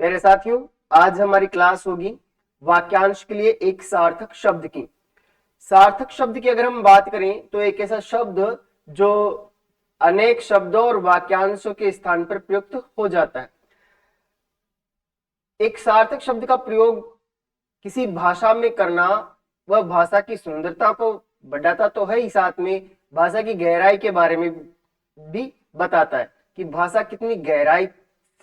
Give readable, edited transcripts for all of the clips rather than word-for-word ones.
मेरे साथियों, आज हमारी क्लास होगी वाक्यांश के लिए एक सार्थक शब्द की। सार्थक शब्द की अगर हम बात करें तो एक ऐसा शब्द जो अनेक शब्दों और वाक्यांशों के स्थान पर प्रयुक्त हो जाता है। एक सार्थक शब्द का प्रयोग किसी भाषा में करना वह भाषा की सुंदरता को बढ़ाता तो है ही, साथ में भाषा की गहराई के बारे में भी बताता है कि भाषा कितनी गहराई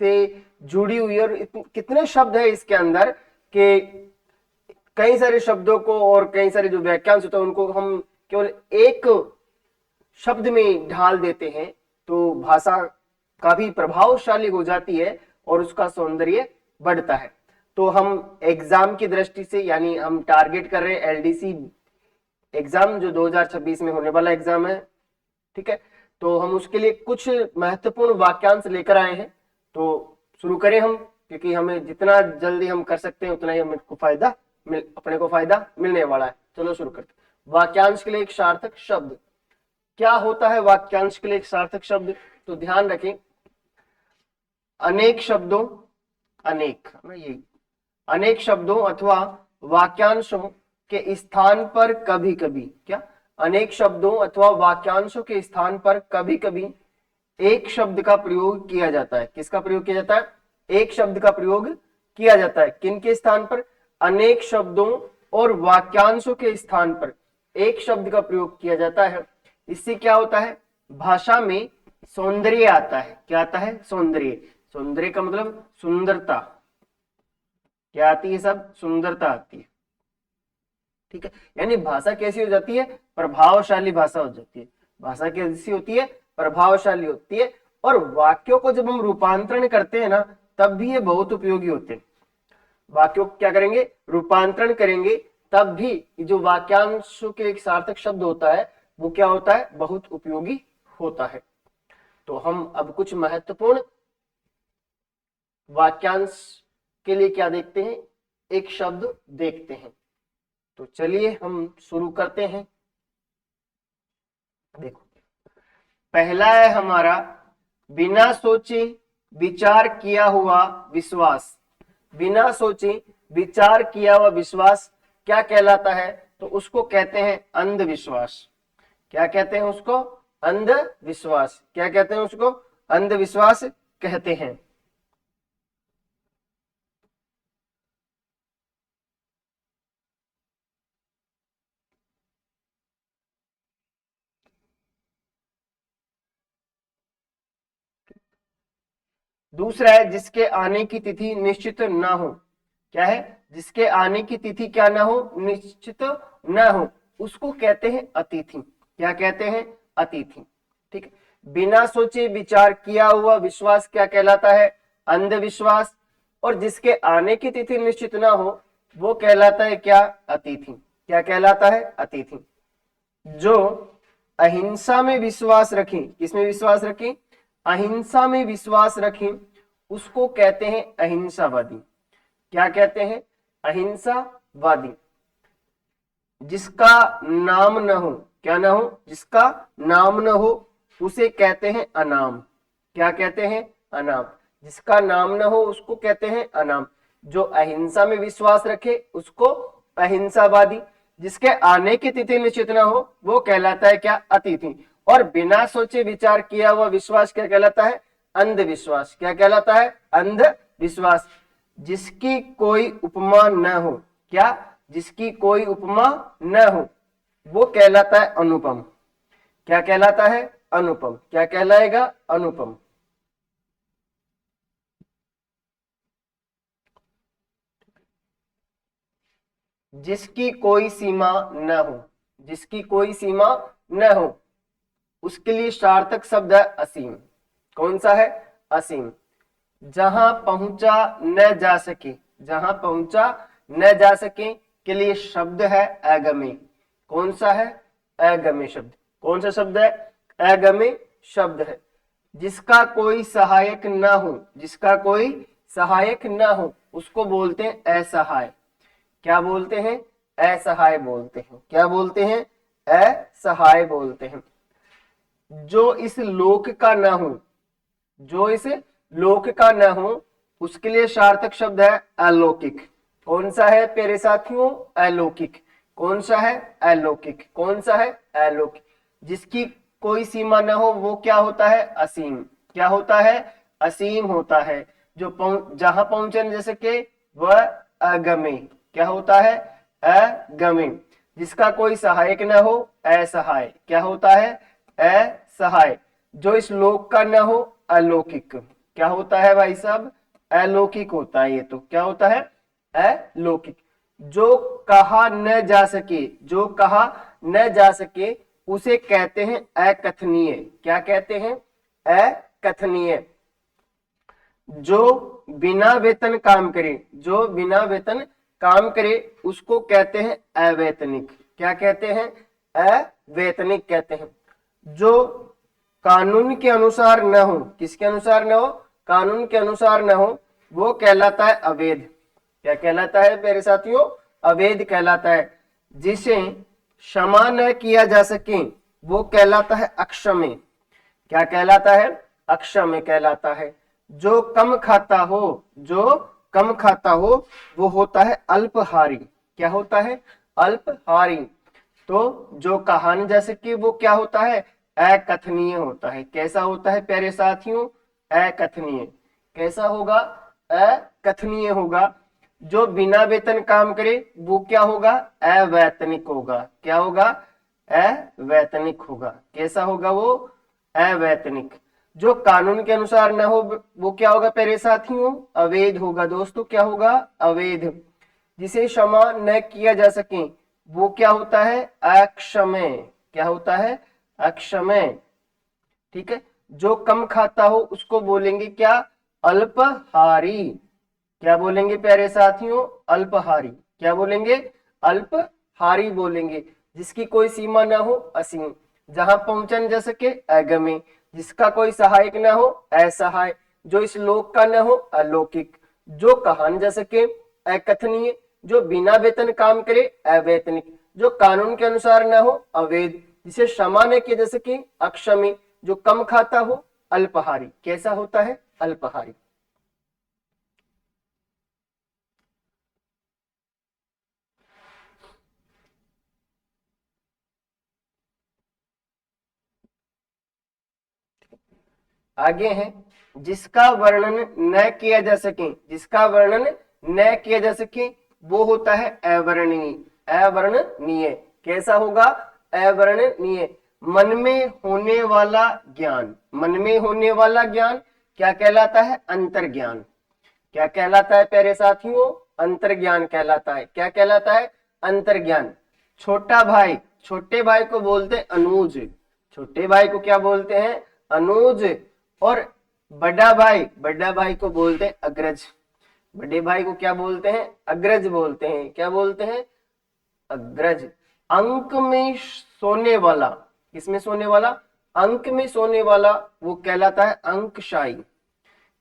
से जुड़ी हुई है और कितने शब्द है इसके अंदर कि कई सारे शब्दों को और कई सारे जो वाक्यांश होते हैं उनको हम केवल एक शब्द में ढाल देते हैं तो भाषा काफी प्रभावशाली हो जाती है और उसका सौंदर्य बढ़ता है। तो हम एग्जाम की दृष्टि से, यानी हम टारगेट कर रहे हैं एलडीसी एग्जाम जो 2026 में होने वाला एग्जाम है, ठीक है। तो हम उसके लिए कुछ महत्वपूर्ण वाक्यांश लेकर आए हैं। तो शुरू करें हम, क्योंकि हमें जितना जल्दी हम कर सकते हैं उतना ही हमें अपने को फायदा मिलने वाला है। चलो शुरू करते हैं। वाक्यांश के लिए एक सार्थक शब्द क्या होता है? वाक्यांश के लिए एक सार्थक शब्द, तो ध्यान रखें, अनेक शब्दों अनेक शब्दों अथवा वाक्यांशों के स्थान पर कभी कभी, क्या, अनेक शब्दों अथवा वाक्यांशों के स्थान पर कभी कभी एक शब्द का प्रयोग किया जाता है। किसका प्रयोग किया जाता है? एक शब्द का प्रयोग किया जाता है। किन के स्थान पर? अनेक शब्दों और वाक्यांशों के स्थान पर एक शब्द का प्रयोग किया जाता है। इससे क्या होता है? भाषा में सौंदर्य आता है। क्या आता है? सौंदर्य। सौंदर्य का मतलब सुंदरता। क्या आती है? सब सुंदरता आती है, ठीक है। यानी भाषा कैसी हो जाती है? प्रभावशाली भाषा हो जाती है। भाषा कैसी होती है? प्रभावशाली होती है। और वाक्यों को जब हम रूपांतरण करते हैं ना, तब भी ये बहुत उपयोगी होते हैं। वाक्यों को क्या करेंगे? रूपांतरण करेंगे, तब भी जो वाक्यांशों के एक सार्थक शब्द होता है वो क्या होता है? बहुत उपयोगी होता है। तो हम अब कुछ महत्वपूर्ण वाक्यांश के लिए क्या देखते हैं? एक शब्द देखते हैं। तो चलिए हम शुरू करते हैं। देखो, पहला है हमारा बिना सोचे विचार किया हुआ विश्वास। बिना सोचे विचार किया हुआ विश्वास क्या कहलाता है? तो उसको कहते हैं अंधविश्वास। क्या कहते हैं उसको? अंधविश्वास। क्या कहते हैं उसको? अंधविश्वास कहते हैं। दूसरा है जिसके आने की तिथि निश्चित ना हो। क्या है? जिसके आने की तिथि क्या ना हो? निश्चित ना हो, उसको कहते हैं अतिथि। क्या कहते हैं? अतिथि, ठीक है। बिना सोचे विचार किया हुआ विश्वास क्या कहलाता है? अंधविश्वास। और जिसके आने की तिथि निश्चित ना हो वो कहलाता है क्या? अतिथि। क्या कहलाता है? अतिथि। जो अहिंसा में विश्वास रखें, किसमें विश्वास रखें? अहिंसा में विश्वास रखें, उसको कहते हैं अहिंसावादी। क्या कहते हैं? अहिंसावादी। जिसका नाम न हो, क्या ना हो? जिसका नाम न हो उसे कहते हैं अनाम। क्या कहते हैं? अनाम। जिसका नाम न हो उसको कहते हैं अनाम। जो अहिंसा में विश्वास रखे उसको अहिंसावादी। जिसके आने की तिथि निश्चित न हो वो कहलाता है क्या? अतिथि। और बिना सोचे विचार किया हुआ विश्वास क्या कहलाता है? अंधविश्वास। क्या कहलाता है? अंधविश्वास। जिसकी कोई उपमा न हो, क्या? जिसकी कोई उपमा न हो वो कहलाता है अनुपम। क्या कहलाता है? अनुपम। क्या कहलाएगा? अनुपम। जिसकी कोई सीमा न हो, जिसकी कोई सीमा न हो उसके लिए सार्थक शब्द है असीम। कौन सा है? असीम। जहां पहुंचा न जा सके, जहां पहुंचा न जा सके के लिए शब्द है अगम्य। कौन सा है? अगम्य शब्द। कौन सा शब्द है? अगम्य शब्द है। जिसका कोई सहायक ना हो, जिसका कोई सहायक ना हो उसको बोलते हैं असहाय। क्या बोलते हैं? असहाय बोलते हैं। क्या बोलते हैं? असहाय बोलते हैं। जो इस लोक का ना हो, जो इस लोक का न हो उसके लिए सार्थक शब्द है अलौकिक। कौन सा है प्यारे साथियों? अलौकिक। कौन सा है? अलौकिक। कौन सा है? अलौकिक। जिसकी कोई सीमा न हो वो क्या होता है? असीम। क्या होता है? असीम होता है। जो जहां पहुंचे न जैसे कि वह अगम्य। क्या होता है? अगम्य। जिसका कोई सहायक न हो असहाय। क्या होता है? असहाय। जो इस लोक का न हो अलौकिक। क्या होता है भाई साहब? अलौकिक होता है। ये तो क्या होता है? अलौकिक। जो कहा न जा सके, जो कहा न जा सके उसे कहते हैं अकथनीय। क्या कहते हैं? अकथनीय। जो बिना वेतन काम करे, जो बिना वेतन काम करे उसको कहते हैं अवैतनिक। क्या कहते हैं? अवैतनिक कहते हैं। जो कानून के अनुसार न हो, किसके अनुसार न हो? कानून के अनुसार न हो, वो कहलाता है अवैध। क्या कहलाता है मेरे साथियों? अवैध कहलाता है। जिसे क्षमा न किया जा सके वो कहलाता है अक्षम्य। क्या कहलाता है? अक्षम्य कहलाता है। जो कम खाता हो, जो कम खाता हो वो होता है अल्पहारी। क्या होता है? अल्पहारी। तो जो कहा न जा सके वो क्या होता है? अकथनीय होता है। कैसा होता है प्यारे साथियों? अकथनीय। कैसा होगा? अकथनीय होगा। जो बिना वेतन काम करे वो क्या होगा? अवैतनिक होगा। क्या होगा? अवैतनिक होगा। कैसा होगा वो? अवैतनिक। जो कानून के अनुसार न हो वो क्या होगा प्यारे साथियों? अवैध होगा। दोस्तों क्या होगा? अवैध। जिसे क्षमा न किया जा सके वो क्या होता है? अक्षम्य। क्या होता है? अक्षम्य। ठीक है। जो कम खाता हो उसको बोलेंगे क्या? अल्पहारी। क्या बोलेंगे प्यारे साथियों? अल्पहारी। क्या बोलेंगे? अल्पहारी बोलेंगे। जिसकी कोई सीमा ना हो असीम। जहां पहुंचा न जा सके अगम्य। जिसका कोई सहायक ना हो असहाय। जो इस लोक का न हो अलौकिक। जो कहा न जा सके अकथनीय। जो बिना वेतन काम करे अवैतनिक। जो कानून के अनुसार न हो अवैध। जिसे क्षमा न किया जा सके अक्षमी। जो कम खाता हो अल्पहारी। कैसा होता है? अल्पहारी। आगे है जिसका वर्णन न किया जा सके, जिसका वर्णन न किया जा सके वो होता है अवर्णनीय। अवर्णनीय। कैसा होगा? अवर्णनीय। मन में होने वाला ज्ञान। मन में होने वाला ज्ञान क्या कहलाता है? अंतर्ज्ञान। क्या कहलाता है प्यारे साथियों? अंतर्ज्ञान कहलाता है। क्या कहलाता है? अंतर्ज्ञान। छोटा भाई, छोटे भाई को बोलते हैं अनुज। छोटे भाई को क्या बोलते हैं? अनुज। और बड़ा भाई, बड़ा भाई को बोलते हैं अग्रज। बड़े भाई को क्या बोलते हैं? अग्रज बोलते हैं। क्या बोलते हैं? अग्रज। अंक में सोने वाला, किसमें सोने वाला? अंक में सोने वाला वो कहलाता है अंकशाही।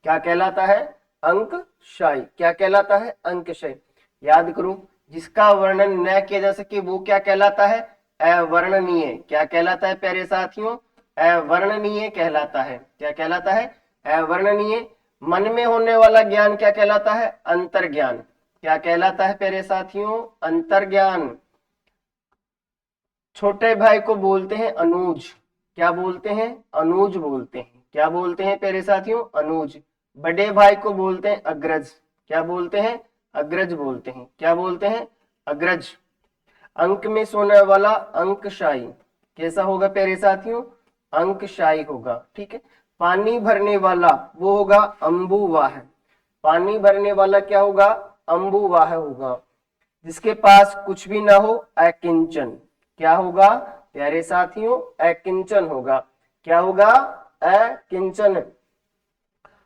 क्या कहलाता है? अंकशाही। क्या कहलाता है? अंकशाही। याद करो, जिसका वर्णन न किया जा सके वो क्या कहलाता है? अवर्णनीय। क्या कहलाता है प्यारे साथियों? अवर्णनीय कहलाता है। क्या कहलाता है? अवर्णनीय। मन में होने वाला ज्ञान क्या कहलाता है? अंतर्ज्ञान। क्या कहलाता है प्यारे साथियों? अंतर्ज्ञान। छोटे भाई को बोलते हैं अनुज। क्या बोलते हैं? अनुज बोलते हैं। क्या बोलते हैं प्यारे साथियों? अनुज। बड़े भाई को बोलते हैं अग्रज। क्या बोलते हैं? अग्रज बोलते हैं। क्या बोलते हैं? अग्रज। अंक में सोने वाला अंकशाही। कैसा होगा प्यारे साथियों? अंकशाही होगा। ठीक है। पानी भरने वाला वो होगा अंबुवाह। पानी भरने वाला क्या होगा? अंबुवाह होगा। जिसके पास कुछ भी ना हो अकिंचन। क्या होगा प्यारे साथियों? अकिंचन होगा। क्या होगा? अकिंचन।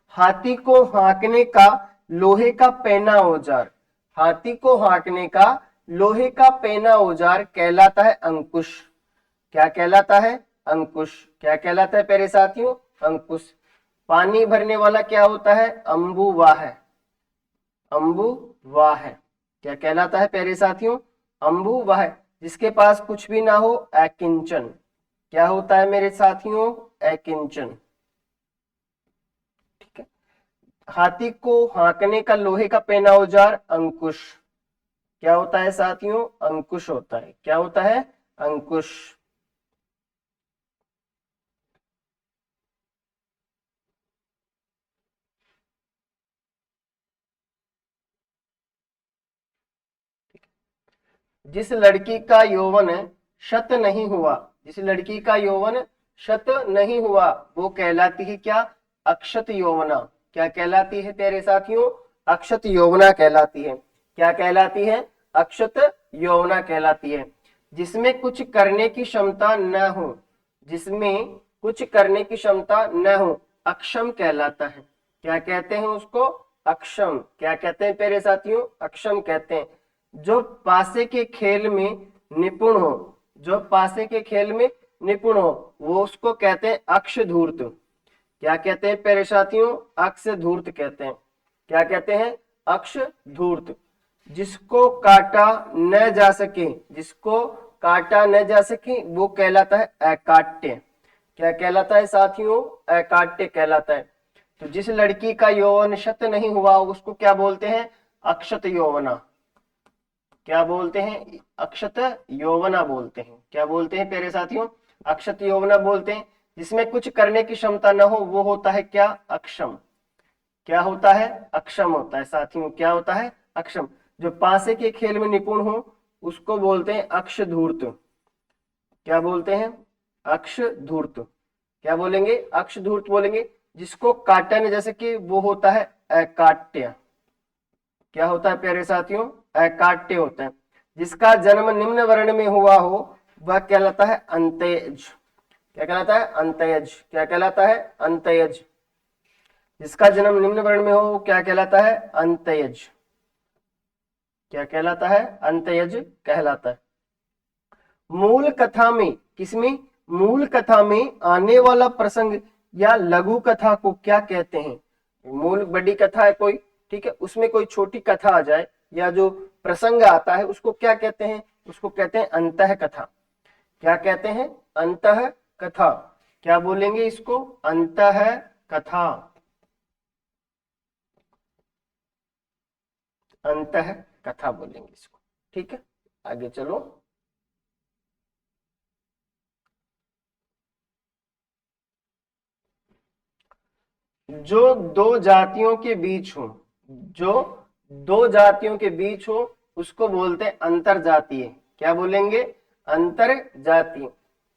हाथी को हाँकने का लोहे का पैना औजार। हाथी को हाँकने का लोहे का पैना औजार कहलाता है अंकुश। क्या कहलाता है? अंकुश। क्या कहलाता है प्यारे साथियों? अंकुश। पानी भरने वाला क्या होता है? अंबुवाह। अंबुवाह। क्या कहलाता है प्यारे साथियों? अंबुवाह। जिसके पास कुछ भी ना हो अकिंचन। क्या होता है मेरे साथियों? अकिंचन। ठीक है। हाथी को हाँकने का लोहे का पहना औजार अंकुश। क्या होता है साथियों? अंकुश होता है। क्या होता है? अंकुश। जिस लड़की का यौवन शत नहीं हुआ, जिस लड़की का यौवन शत नहीं हुआ, वो कहलाती है क्या? अक्षत यौवना। क्या कहलाती है प्यारे साथियों? अक्षत यौवना कहलाती है। क्या कहलाती है? अक्षत यौवना कहलाती है। जिसमें कुछ करने की क्षमता न हो, जिसमें कुछ करने की क्षमता न हो, अक्षम कहलाता है। क्या कहते हैं उसको? अक्षम। क्या कहते हैं प्यारे साथियों? अक्षम कहते हैं। जो पासे के खेल में निपुण हो, जो पासे के खेल में निपुण हो, वो उसको कहते हैं अक्षधूर्त। क्या कहते हैं प्यारे साथियों? अक्षधूर्त कहते हैं। क्या कहते हैं? अक्षधूर्त। जिसको काटा न जा सके, जिसको काटा न जा सके, वो कहलाता है अकाट्य। क्या कहलाता है साथियों? अकाट्य कहलाता है। तो जिस लड़की का यौवन शत नहीं हुआ, उसको क्या बोलते हैं? अक्षत यौवना। क्या बोलते हैं? अक्षत यौवना बोलते हैं। क्या बोलते हैं प्यारे साथियों? अक्षत यौवना बोलते हैं। जिसमें कुछ करने की क्षमता न हो, वो होता है क्या? अक्षम। क्या होता है? अक्षम होता है साथियों। क्या होता है? अक्षम। जो पासे के खेल में निपुण हो, उसको बोलते हैं अक्षधूर्त। क्या बोलते हैं? अक्षधूर्त। क्या बोलेंगे? अक्षधूर्त बोलेंगे। जिसको काटा न जैसे कि, वो होता है अकाट्य। क्या होता है प्यारे साथियों? अकाट्य होता है। जिसका जन्म निम्न वर्ण में हुआ हो, वह कहलाता है अंत्यज। क्या कहलाता है? अंत्यज। क्या कहलाता है? अंत्यज। जिसका जन्म निम्न वर्ण में हो, क्या कहलाता है? अंत्यज। क्या कहलाता है? अंत्यज कहलाता है। मूल कथा में, किसमें? मूल कथा में आने वाला प्रसंग या लघु कथा को क्या कहते हैं? मूल बड़ी कथा है कोई, ठीक है, उसमें कोई छोटी कथा आ जाए या जो प्रसंग आता है, उसको क्या कहते हैं? उसको कहते हैं अंतः कथा। क्या कहते हैं? अंतः कथा। क्या बोलेंगे इसको? अंतः कथा। अंतः कथा बोलेंगे इसको। ठीक है, आगे चलो। जो दो जातियों के बीच हो, जो दो जातियों के बीच हो, उसको बोलते हैं अंतर जातीय। क्या बोलेंगे? अंतर जातीय।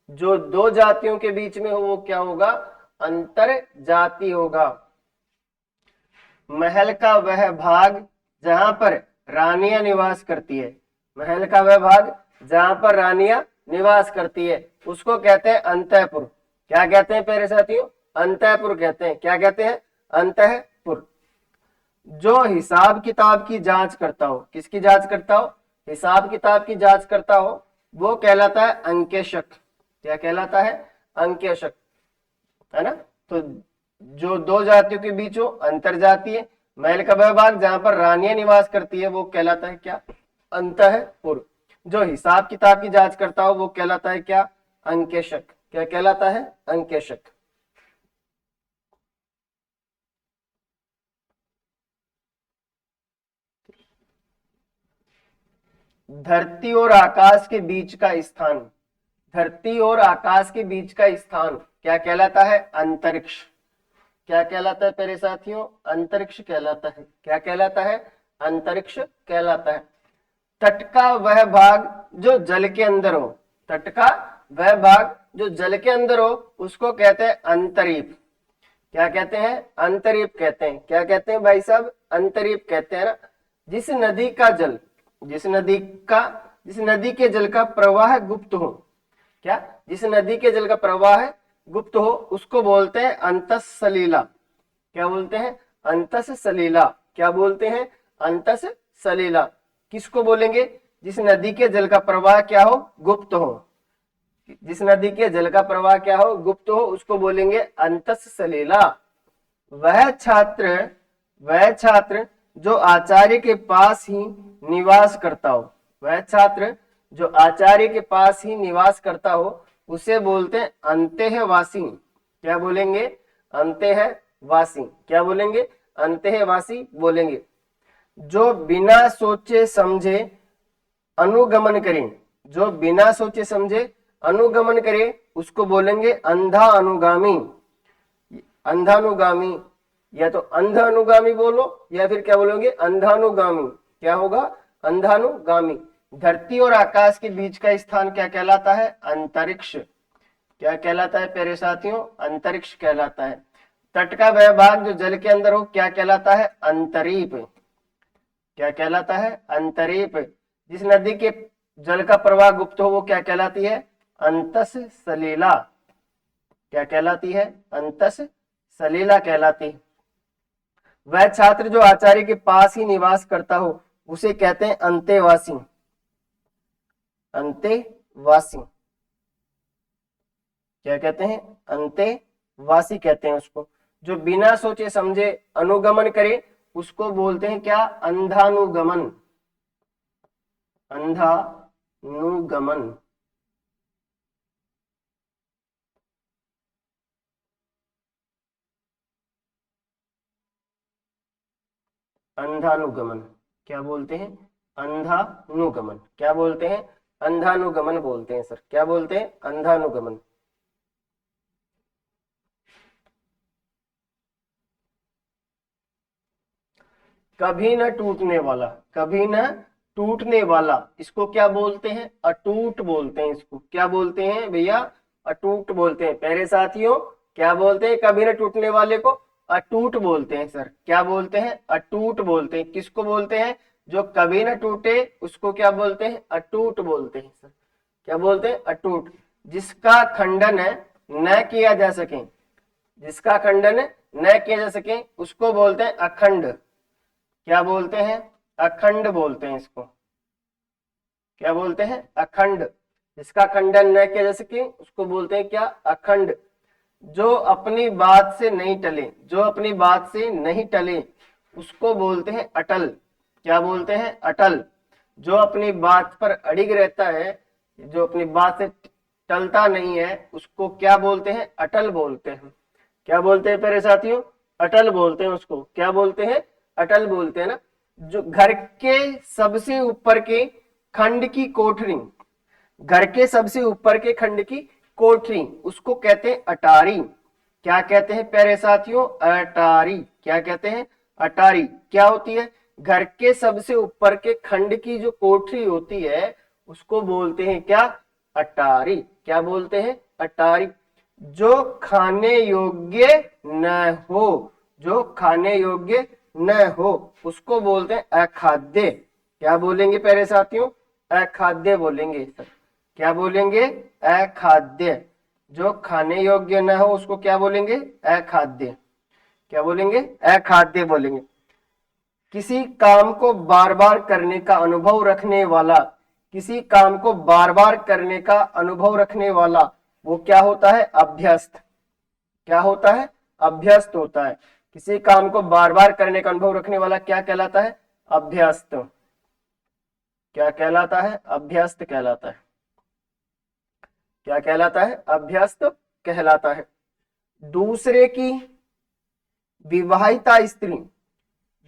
जो दो जातियों के बीच में हो, वो क्या होगा? अंतर जाति होगा। महल का वह भाग जहां पर रानियां निवास करती है, महल का वह भाग जहां पर रानियां निवास करती है, उसको कहते हैं अंतःपुर। क्या कहते हैं प्यारे साथियों? अंतःपुर कहते हैं। क्या कहते हैं? अंतःपुर। जो हिसाब किताब की जांच करता हो, किसकी जांच करता हो? हिसाब किताब की जांच करता हो, वो कहलाता है अंकेशक। क्या कहलाता है? अंकेशक, है ना। तो जो दो जातियों के बीच हो, अंतर जातीय। महल का वह भाग जहां पर रानियां निवास करती है, वो कहलाता है क्या? अंतःपुर। जो हिसाब किताब की जांच करता हो, वो कहलाता है क्या? अंकेशक। क्या कहलाता है? अंकेशक। धरती और आकाश के बीच का स्थान, धरती और आकाश के बीच का स्थान क्या कहलाता है? अंतरिक्ष। क्या कहलाता है प्यारे साथियों? अंतरिक्ष कहलाता है। क्या कहलाता है? अंतरिक्ष कहलाता है। तट का वह भाग जो जल के अंदर हो, तट का वह भाग जो जल के अंदर हो, उसको कहते हैं अंतरीप। क्या कहते हैं? अंतरीप कहते हैं। क्या कहते हैं भाई साहब? अंतरीप कहते हैं ना। जिस नदी का जल, जिस नदी का, जिस नदी के जल का प्रवाह गुप्त हो, क्या? जिस नदी के जल का प्रवाह गुप्त हो, उसको बोलते हैं अंतस सलीला। क्या बोलते हैं? अंतस सलीला। क्या बोलते हैं? अंतस सलीला। किसको बोलेंगे? जिस नदी के जल का प्रवाह क्या हो? गुप्त हो। जिस नदी के जल का प्रवाह क्या हो? गुप्त हो, उसको बोलेंगे अंतस सलीला। वह छात्र, वह छात्र जो आचार्य के पास ही निवास करता हो, वह छात्र जो आचार्य के पास ही निवास करता हो, उसे बोलते हैं अंतेहवासी। क्या बोलेंगे? अंतेहवासी। क्या बोलेंगे? अंतःवासी बोलेंगे। जो बिना सोचे समझे अनुगमन करें, जो बिना सोचे समझे अनुगमन करे उसको बोलेंगे अंधा अनुगामी। अंधानुगामी, या तो अंध अनुगामी बोलो या फिर क्या बोलोगे, अंधानुगामी। क्या होगा, अंधानुगामी। धरती और आकाश के बीच का स्थान क्या कहलाता है, अंतरिक्ष। क्या कहलाता है प्यारे साथियों, अंतरिक्ष कहलाता है। तट का वह भाग जो जल के अंदर हो क्या कहलाता है, अंतरीप। क्या कहलाता है, अंतरीप। जिस नदी के जल का प्रवाह गुप्त हो वो क्या कहलाती है, अंतस सलीला। क्या कहलाती है, अंतस सलीला कहलाती है। वह छात्र जो आचार्य के पास ही निवास करता हो उसे कहते हैं अंतेवासी। अंतेवासी क्या कहते हैं, अंतेवासी कहते हैं उसको। जो बिना सोचे समझे अनुगमन करे उसको बोलते हैं क्या, अंधानुगमन। अंधानुगमन। अंधानुगमन क्या बोलते हैं, अंधानुगमन। क्या बोलते हैं, अंधानुगमन बोलते हैं सर। क्या बोलते हैं, अंधानुगमन। कभी न टूटने वाला, कभी न टूटने वाला, इसको क्या बोलते हैं, अटूट बोलते हैं। इसको क्या बोलते हैं भैया, अटूट बोलते हैं। प्यारे साथियों क्या बोलते हैं, कभी न टूटने वाले को अटूट बोलते हैं सर। क्या बोलते हैं, अटूट बोलते हैं। किसको बोलते हैं, जो कभी न टूटे उसको क्या बोलते हैं, अटूट बोलते हैं सर। क्या बोलते हैं, अटूट। जिसका खंडन न किया जा सके, जिसका खंडन न किया जा सके उसको बोलते हैं अखंड। क्या बोलते हैं, अखंड बोलते हैं इसको। क्या बोलते हैं, अखंड। जिसका खंडन न किया जा सके उसको बोलते हैं क्या, अखंड। जो अपनी बात से नहीं टले, जो अपनी बात से नहीं टले उसको बोलते हैं अटल। क्या बोलते हैं, अटल। जो अपनी बात पर अड़िग रहता है, जो अपनी बात से टलता नहीं है उसको क्या बोलते हैं, अटल बोलते हैं। क्या बोलते हैं प्यारे साथियों, अटल बोलते हैं उसको। क्या बोलते हैं, अटल बोलते हैं ना। जो घर के सबसे ऊपर के खंड की कोठरी, घर के सबसे ऊपर के खंड की कोठरी उसको कहते हैं अटारी। क्या कहते हैं प्यारे साथियों, अटारी। क्या कहते हैं, अटारी। क्या होती है, घर के सबसे ऊपर के खंड की जो कोठरी होती है उसको बोलते हैं क्या, अटारी। क्या बोलते हैं, अटारी। जो खाने योग्य न हो, जो खाने योग्य न हो उसको बोलते हैं अखाद्य। क्या बोलेंगे प्यारे साथियों, अखाद्य बोलेंगे सर। क्या बोलेंगे, अखाद्य। जो खाने योग्य न हो उसको क्या बोलेंगे, अखाद्य। क्या बोलेंगे, अखाद्य बोलेंगे। किसी काम को बार बार करने का अनुभव रखने वाला, किसी काम को बार बार करने का अनुभव रखने वाला वो क्या होता है, अभ्यस्त। क्या होता है, अभ्यस्त होता है। किसी काम को बार बार करने का अनुभव रखने वाला क्या कहलाता है, अभ्यस्त। क्या कहलाता है, अभ्यस्त कहलाता है। क्या कहलाता है, अभ्यस्त कहलाता है। दूसरे की विवाहिता स्त्री,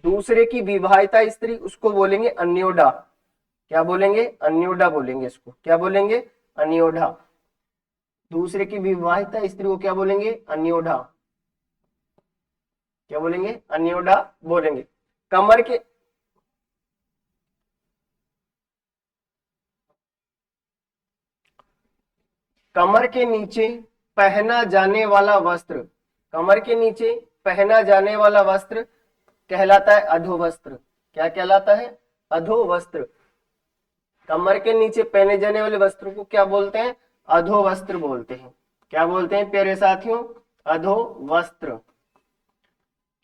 दूसरे की विवाहिता स्त्री उसको बोलेंगे अन्योडा। क्या बोलेंगे, अन्योडा बोलेंगे इसको। क्या बोलेंगे, अन्योडा। दूसरे की विवाहिता स्त्री को क्या बोलेंगे, अन्योडा। क्या बोलेंगे, अन्योडा बोलेंगे। कमर के, कमर के नीचे पहना जाने वाला वस्त्र, कमर के नीचे पहना जाने वाला वस्त्र कहलाता है अधोवस्त्र। क्या कहलाता है, अधोवस्त्र। कमर के नीचे पहने जाने वाले वस्त्र को क्या बोलते हैं, अधोवस्त्र बोलते हैं। क्या बोलते हैं प्यारे साथियों, अधोवस्त्र।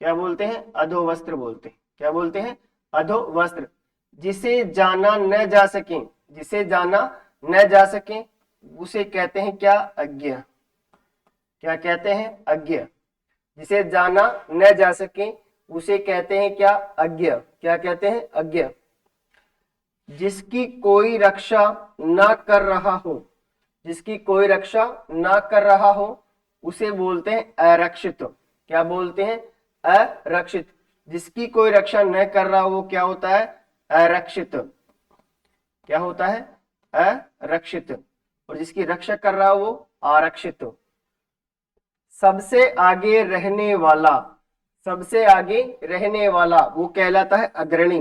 क्या बोलते हैं, अधोवस्त्र बोलते हैं। क्या बोलते हैं, अधोवस्त्र। जिसे जाना न जा सके, जिसे जाना न जा सके उसे कहते हैं क्या, अज्ञ। क्या कहते हैं, अज्ञ। जिसे जाना न जा सके उसे कहते हैं क्या, अज्ञ। क्या कहते हैं, अज्ञ। जिसकी कोई रक्षा ना कर रहा हो, जिसकी कोई रक्षा ना कर रहा हो उसे बोलते हैं अरक्षित। क्या बोलते हैं, अरक्षित। जिसकी कोई रक्षा न कर रहा वो क्या होता है? अरक्षित। क्या होता है? अरक्षित। और जिसकी रक्षा कर रहा वो आरक्षित। सबसे आगे रहने वाला, सबसे आगे रहने वाला वो कहलाता है अग्रणी।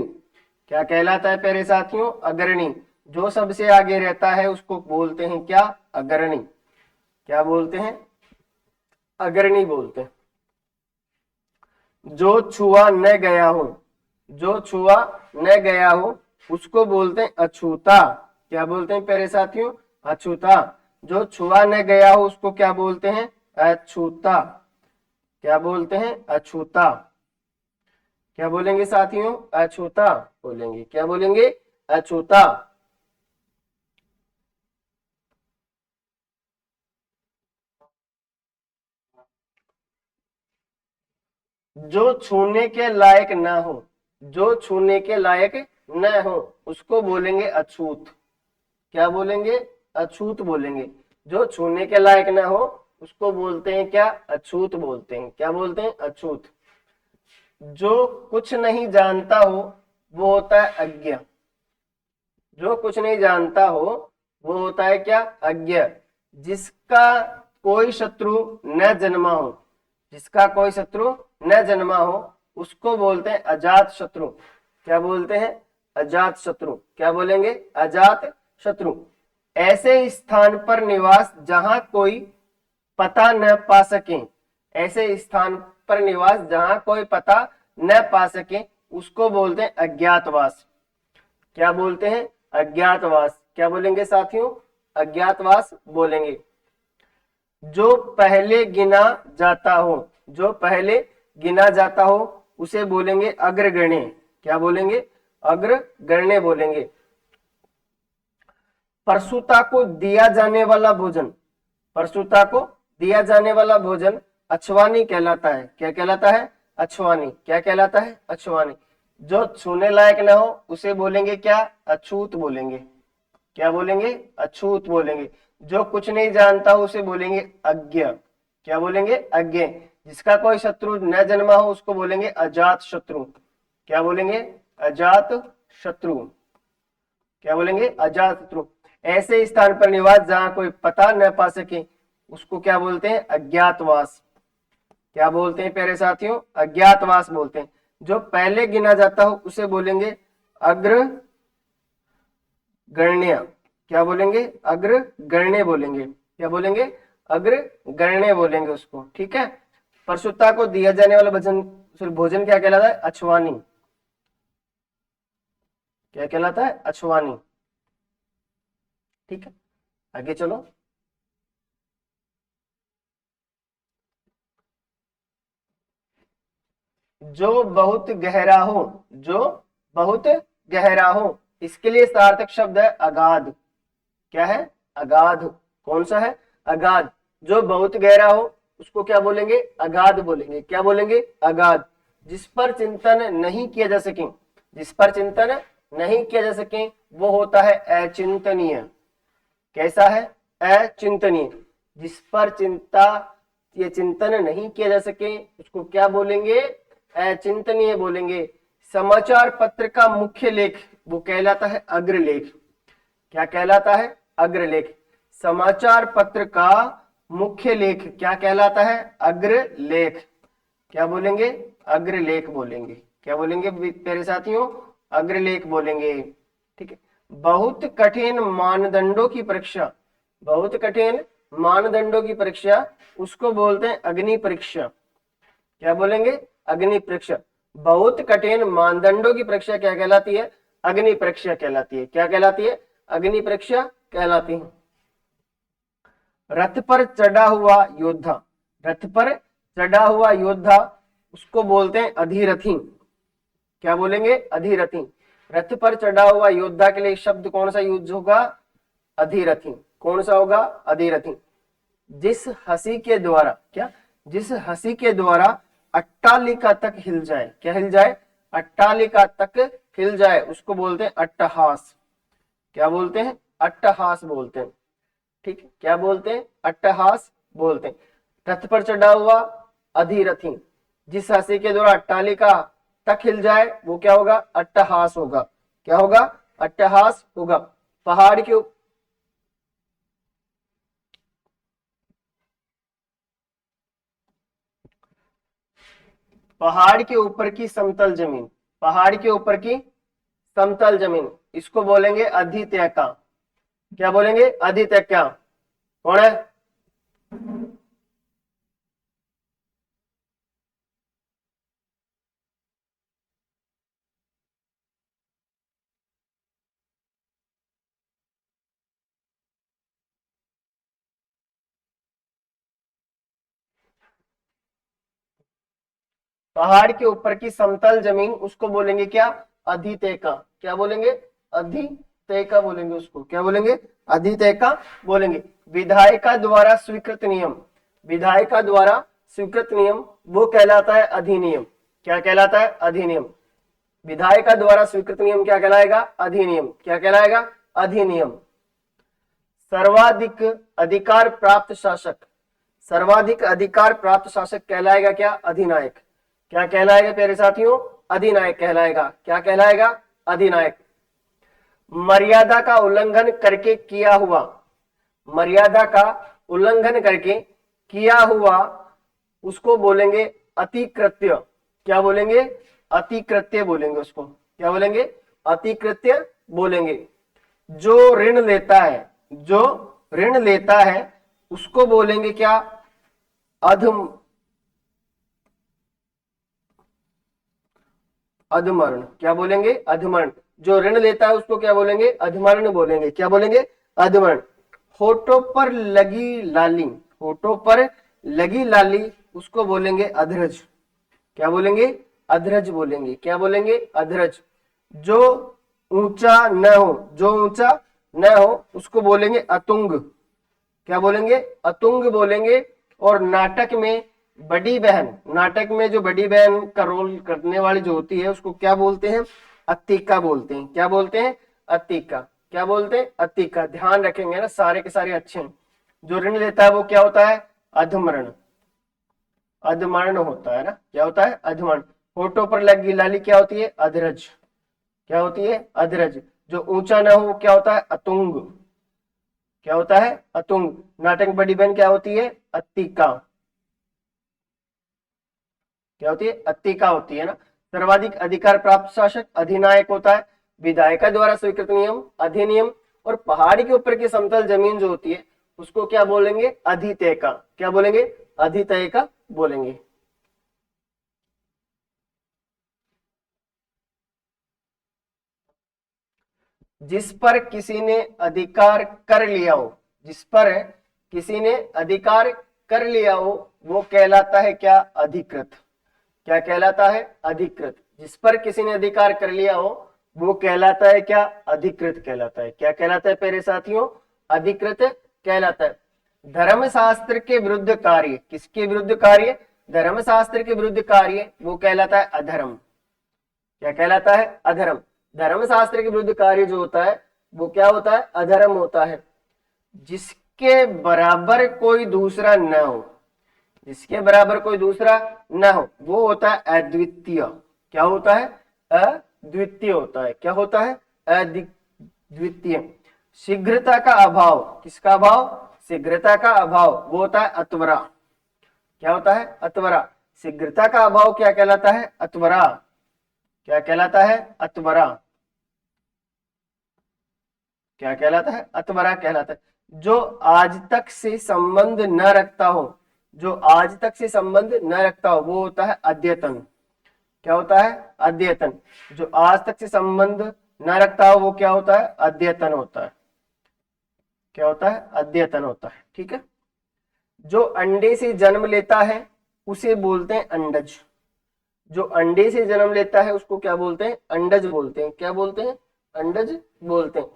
क्या कहलाता है प्यारे साथियों? अग्रणी। जो सबसे आगे रहता है उसको बोलते हैं क्या? अग्रणी। क्या बोलते हैं? अग्रणी बोलते हैं। जो छुआ न गया हो, जो छुआ न गया हो उसको बोलते हैं अछूता। क्या बोलते हैं प्यारे साथियों? अछूता। जो छुआ न गया हो उसको क्या बोलते हैं? अछूता। क्या बोलते हैं? अछूता। क्या बोलेंगे साथियों? अछूता बोलेंगे। क्या बोलेंगे? अछूता। जो छूने के लायक ना हो, जो छूने के लायक न हो उसको बोलेंगे अछूत। क्या बोलेंगे? अछूत बोलेंगे। जो छूने के लायक ना हो उसको बोलते हैं क्या? अछूत बोलते हैं। क्या बोलते हैं? अछूत। जो कुछ नहीं जानता हो वो होता है अज्ञ। जो कुछ नहीं जानता हो वो होता है क्या? अज्ञ। जिसका कोई शत्रु न जन्मा हो, जिसका कोई शत्रु न जन्मा हो उसको बोलते हैं अजात शत्रु। क्या बोलते हैं? अजात शत्रु। क्या बोलेंगे? अजात शत्रु। ऐसे स्थान पर निवास जहां कोई पता न पा सके, ऐसे स्थान पर निवास जहां कोई पता न पा सके उसको बोलते हैं अज्ञातवास। क्या बोलते हैं? अज्ञातवास। क्या बोलेंगे साथियों? अज्ञातवास बोलेंगे। जो पहले गिना जाता हो, जो पहले गिना जाता हो उसे बोलेंगे अग्रगण्य। क्या बोलेंगे? अग्रगण्य बोलेंगे। परसुता को दिया जाने वाला भोजन, परसुता को दिया जाने वाला भोजन अछवानी कहलाता है। क्या कहलाता है? अछवानी। क्या कहलाता है? अछवानी। जो छूने लायक ना हो उसे बोलेंगे क्या? अछूत बोलेंगे। क्या बोलेंगे? अछूत बोलेंगे। जो कुछ नहीं जानता हो उसे बोलेंगे अज्ञ। क्या बोलेंगे? अज्ञ। जिसका कोई शत्रु न जन्मा हो उसको बोलेंगे अजात शत्रु। क्या बोलेंगे? अजात शत्रु। क्या बोलेंगे? अजात शत्रु। ऐसे स्थान पर निवास जहां कोई पता न पा सके उसको क्या बोलते हैं? अज्ञातवास। क्या बोलते हैं प्यारे साथियों? अज्ञातवास बोलते हैं। जो पहले गिना जाता हो उसे बोलेंगे अग्रगण्य। क्या बोलेंगे? अग्रगण्य बोलेंगे। क्या बोलेंगे? अग्रगण्य बोलेंगे उसको। ठीक है। परसुत्ता को दिया जाने वाला भोजन, भोजन क्या कहलाता है? अछवानी। क्या कहलाता है? अछवानी। ठीक है, आगे चलो। जो बहुत गहरा हो, जो बहुत गहरा हो इसके लिए सार्थक शब्द है अगाध। क्या है? अगाध। कौन सा है? अगाध। जो बहुत गहरा हो उसको क्या बोलेंगे? अगाध बोलेंगे। क्या बोलेंगे? अगाध। जिस पर चिंतन नहीं किया जा सके, जिस पर चिंतन नहीं किया जा सके वो होता है अचिंतनीय। कैसा है? अचिंतनीय। जिस पर चिंता ये चिंतन नहीं किया जा सके उसको क्या बोलेंगे? अचिंतनीय बोलेंगे। समाचार पत्र का मुख्य लेख वो कहलाता है अग्रलेख। क्या कहलाता है? अग्रलेख। समाचार पत्र का मुख्य लेख क्या कहलाता है? अग्रलेख। क्या बोलेंगे? अग्रलेख बोलेंगे। क्या बोलेंगे प्यारे साथियों? अग्रलेख बोलेंगे। ठीक है। बहुत कठिन मानदंडों की परीक्षा, बहुत कठिन मानदंडों की परीक्षा उसको बोलते हैं अग्नि परीक्षा। क्या बोलेंगे? अग्नि परीक्षा। बहुत कठिन मानदंडों की परीक्षा क्या कहलाती है? अग्नि परीक्षा कहलाती है। क्या कहलाती है? अग्नि परीक्षा कहलाती है। रथ पर चढ़ा हुआ योद्धा, रथ पर चढ़ा हुआ योद्धा उसको बोलते हैं अधिरथी। क्या बोलेंगे? अधिरथी। रथ पर चढ़ा हुआ योद्धा के लिए शब्द कौन सा यूज होगा? अधिरथी। कौन सा होगा? अधिरथी। जिस हंसी के द्वारा, क्या? जिस हंसी के द्वारा अट्टालिका तक हिल जाए। क्या हिल जाए? अट्टालिका तक हिल जाए उसको बोलते हैं अट्टहास। क्या बोलते हैं? अट्टहास बोलते हैं। ठीक है। क्या बोलते हैं? अट्टहास बोलते हैं। रथ पर चढ़ा हुआ अधिरथी जिस हंसी के द्वारा अट्टालिका तक हिल जाए वो क्या होगा? अट्टहास होगा। क्या होगा? अट्टहास होगा। पहाड़ के पहाड़ के ऊपर की समतल जमीन, पहाड़ के ऊपर की समतल जमीन, इसको बोलेंगे अधितैका। क्या बोलेंगे? अधितैका। कौन है? पहाड़ के ऊपर की समतल जमीन उसको बोलेंगे क्या? अधितैका। क्या बोलेंगे? अधितैका बोलेंगे उसको। क्या बोलेंगे? अधितैका बोलेंगे। विधायिका द्वारा स्वीकृत नियम, विधायिका द्वारा स्वीकृत नियम वो कहलाता है अधिनियम। क्या कहलाता है? अधिनियम। विधायिका द्वारा स्वीकृत नियम क्या कहलाएगा? अधिनियम। क्या कहलाएगा? अधिनियम। सर्वाधिक अधिकार प्राप्त शासक, सर्वाधिक अधिकार प्राप्त शासक कहलाएगा क्या? अधिनायक। क्या कहलाएगा प्यारे साथियों? अधिनायक कहलाएगा। क्या कहलाएगा? अधिनायक। मर्यादा का उल्लंघन करके किया हुआ, मर्यादा का उल्लंघन करके किया हुआ उसको बोलेंगे अतिकृत्य। क्या बोलेंगे? अतिकृत्य बोलेंगे उसको। क्या बोलेंगे? अतिकृत्य बोलेंगे। जो ऋण लेता है, जो ऋण लेता है उसको बोलेंगे क्या? अधम अधमरण। क्या बोलेंगे? अधमरण। जो ऋण लेता है उसको क्या बोलेंगे? अधमरण बोलेंगे। क्या बोलेंगे? अधमरण। होठों पर लगी लाली, होठों पर लगी लाली उसको बोलेंगे अधरज। क्या बोलेंगे? अधरज बोलेंगे। क्या बोलेंगे? अधरज। जो ऊंचा न हो, जो ऊंचा न हो उसको बोलेंगे अतुंग। क्या बोलेंगे? अतुंग बोलेंगे। और नाटक में बड़ी बहन, नाटक में जो बड़ी बहन का रोल करने वाली जो होती है उसको क्या बोलते हैं? अत्तिका बोलते हैं। क्या बोलते हैं? अत्तिका। क्या बोलते हैं? अत्तिका। ध्यान रखेंगे ना, सारे के सारे अच्छे हैं। जो ऋण लेता है वो क्या होता है? अधमरण, अधमरण होता है ना। क्या होता है? अधमरण। होठों पर लगी लाली क्या होती है? अधरज। क्या होती है? अधरज। जो ऊंचा ना हो वो क्या होता है? अतुंग। क्या होता है? अतुंग। नाटक में बड़ी बहन क्या होती है? अत्तिका। क्या होती है? अत्तिका होती है ना। सर्वाधिक अधिकार प्राप्त शासक अधिनायक होता है। विधायिका द्वारा स्वीकृत नियम अधिनियम। और पहाड़ के ऊपर की समतल जमीन जो होती है उसको क्या बोलेंगे? अधितैका। क्या बोलेंगे? अधितैका बोलेंगे। जिस पर किसी ने अधिकार कर लिया हो, जिस पर किसी ने अधिकार कर लिया हो वो कहलाता है क्या? अधिकृत। क्या कहलाता है? अधिकृत। जिस पर किसी ने अधिकार कर लिया हो वो कहलाता है क्या? अधिकृत कहलाता है। क्या कहलाता है प्यारे साथियों? अधिकृत कहलाता है। धर्मशास्त्र के विरुद्ध कार्य, किसके विरुद्ध कार्य? धर्मशास्त्र के विरुद्ध कार्य वो कहलाता है अधर्म। क्या कहलाता है? अधर्म। धर्मशास्त्र के विरुद्ध कार्य जो होता है वो क्या होता है? अधर्म होता है। जिसके बराबर कोई दूसरा न हो, जिसके बराबर कोई दूसरा न हो वो होता है अद्वितीय। क्या होता है? अद्वितीय होता है। क्या होता है? अद्वितीय। शीघ्रता का अभाव, किसका अभाव? शीघ्रता का अभाव वो होता है अत्वरा। क्या होता है? अत्वरा। शीघ्रता का अभाव क्या कहलाता है? अत्वरा। क्या कहलाता है? अत्वरा। क्या कहलाता है? अत्वरा कहलाता है। जो आज तक से संबंध न रखता हो, जो आज तक से संबंध न रखता हो वो होता है अद्यतन। क्या होता है? अद्यतन। जो आज तक से संबंध न रखता हो वो क्या होता है? अद्यतन होता है। क्या होता है? अद्यतन होता है। ठीक है। जो अंडे से जन्म लेता है उसे बोलते हैं अंडज। जो अंडे से जन्म लेता है उसको क्या बोलते हैं? अंडज बोलते हैं। क्या बोलते हैं? अंडज बोलते हैं।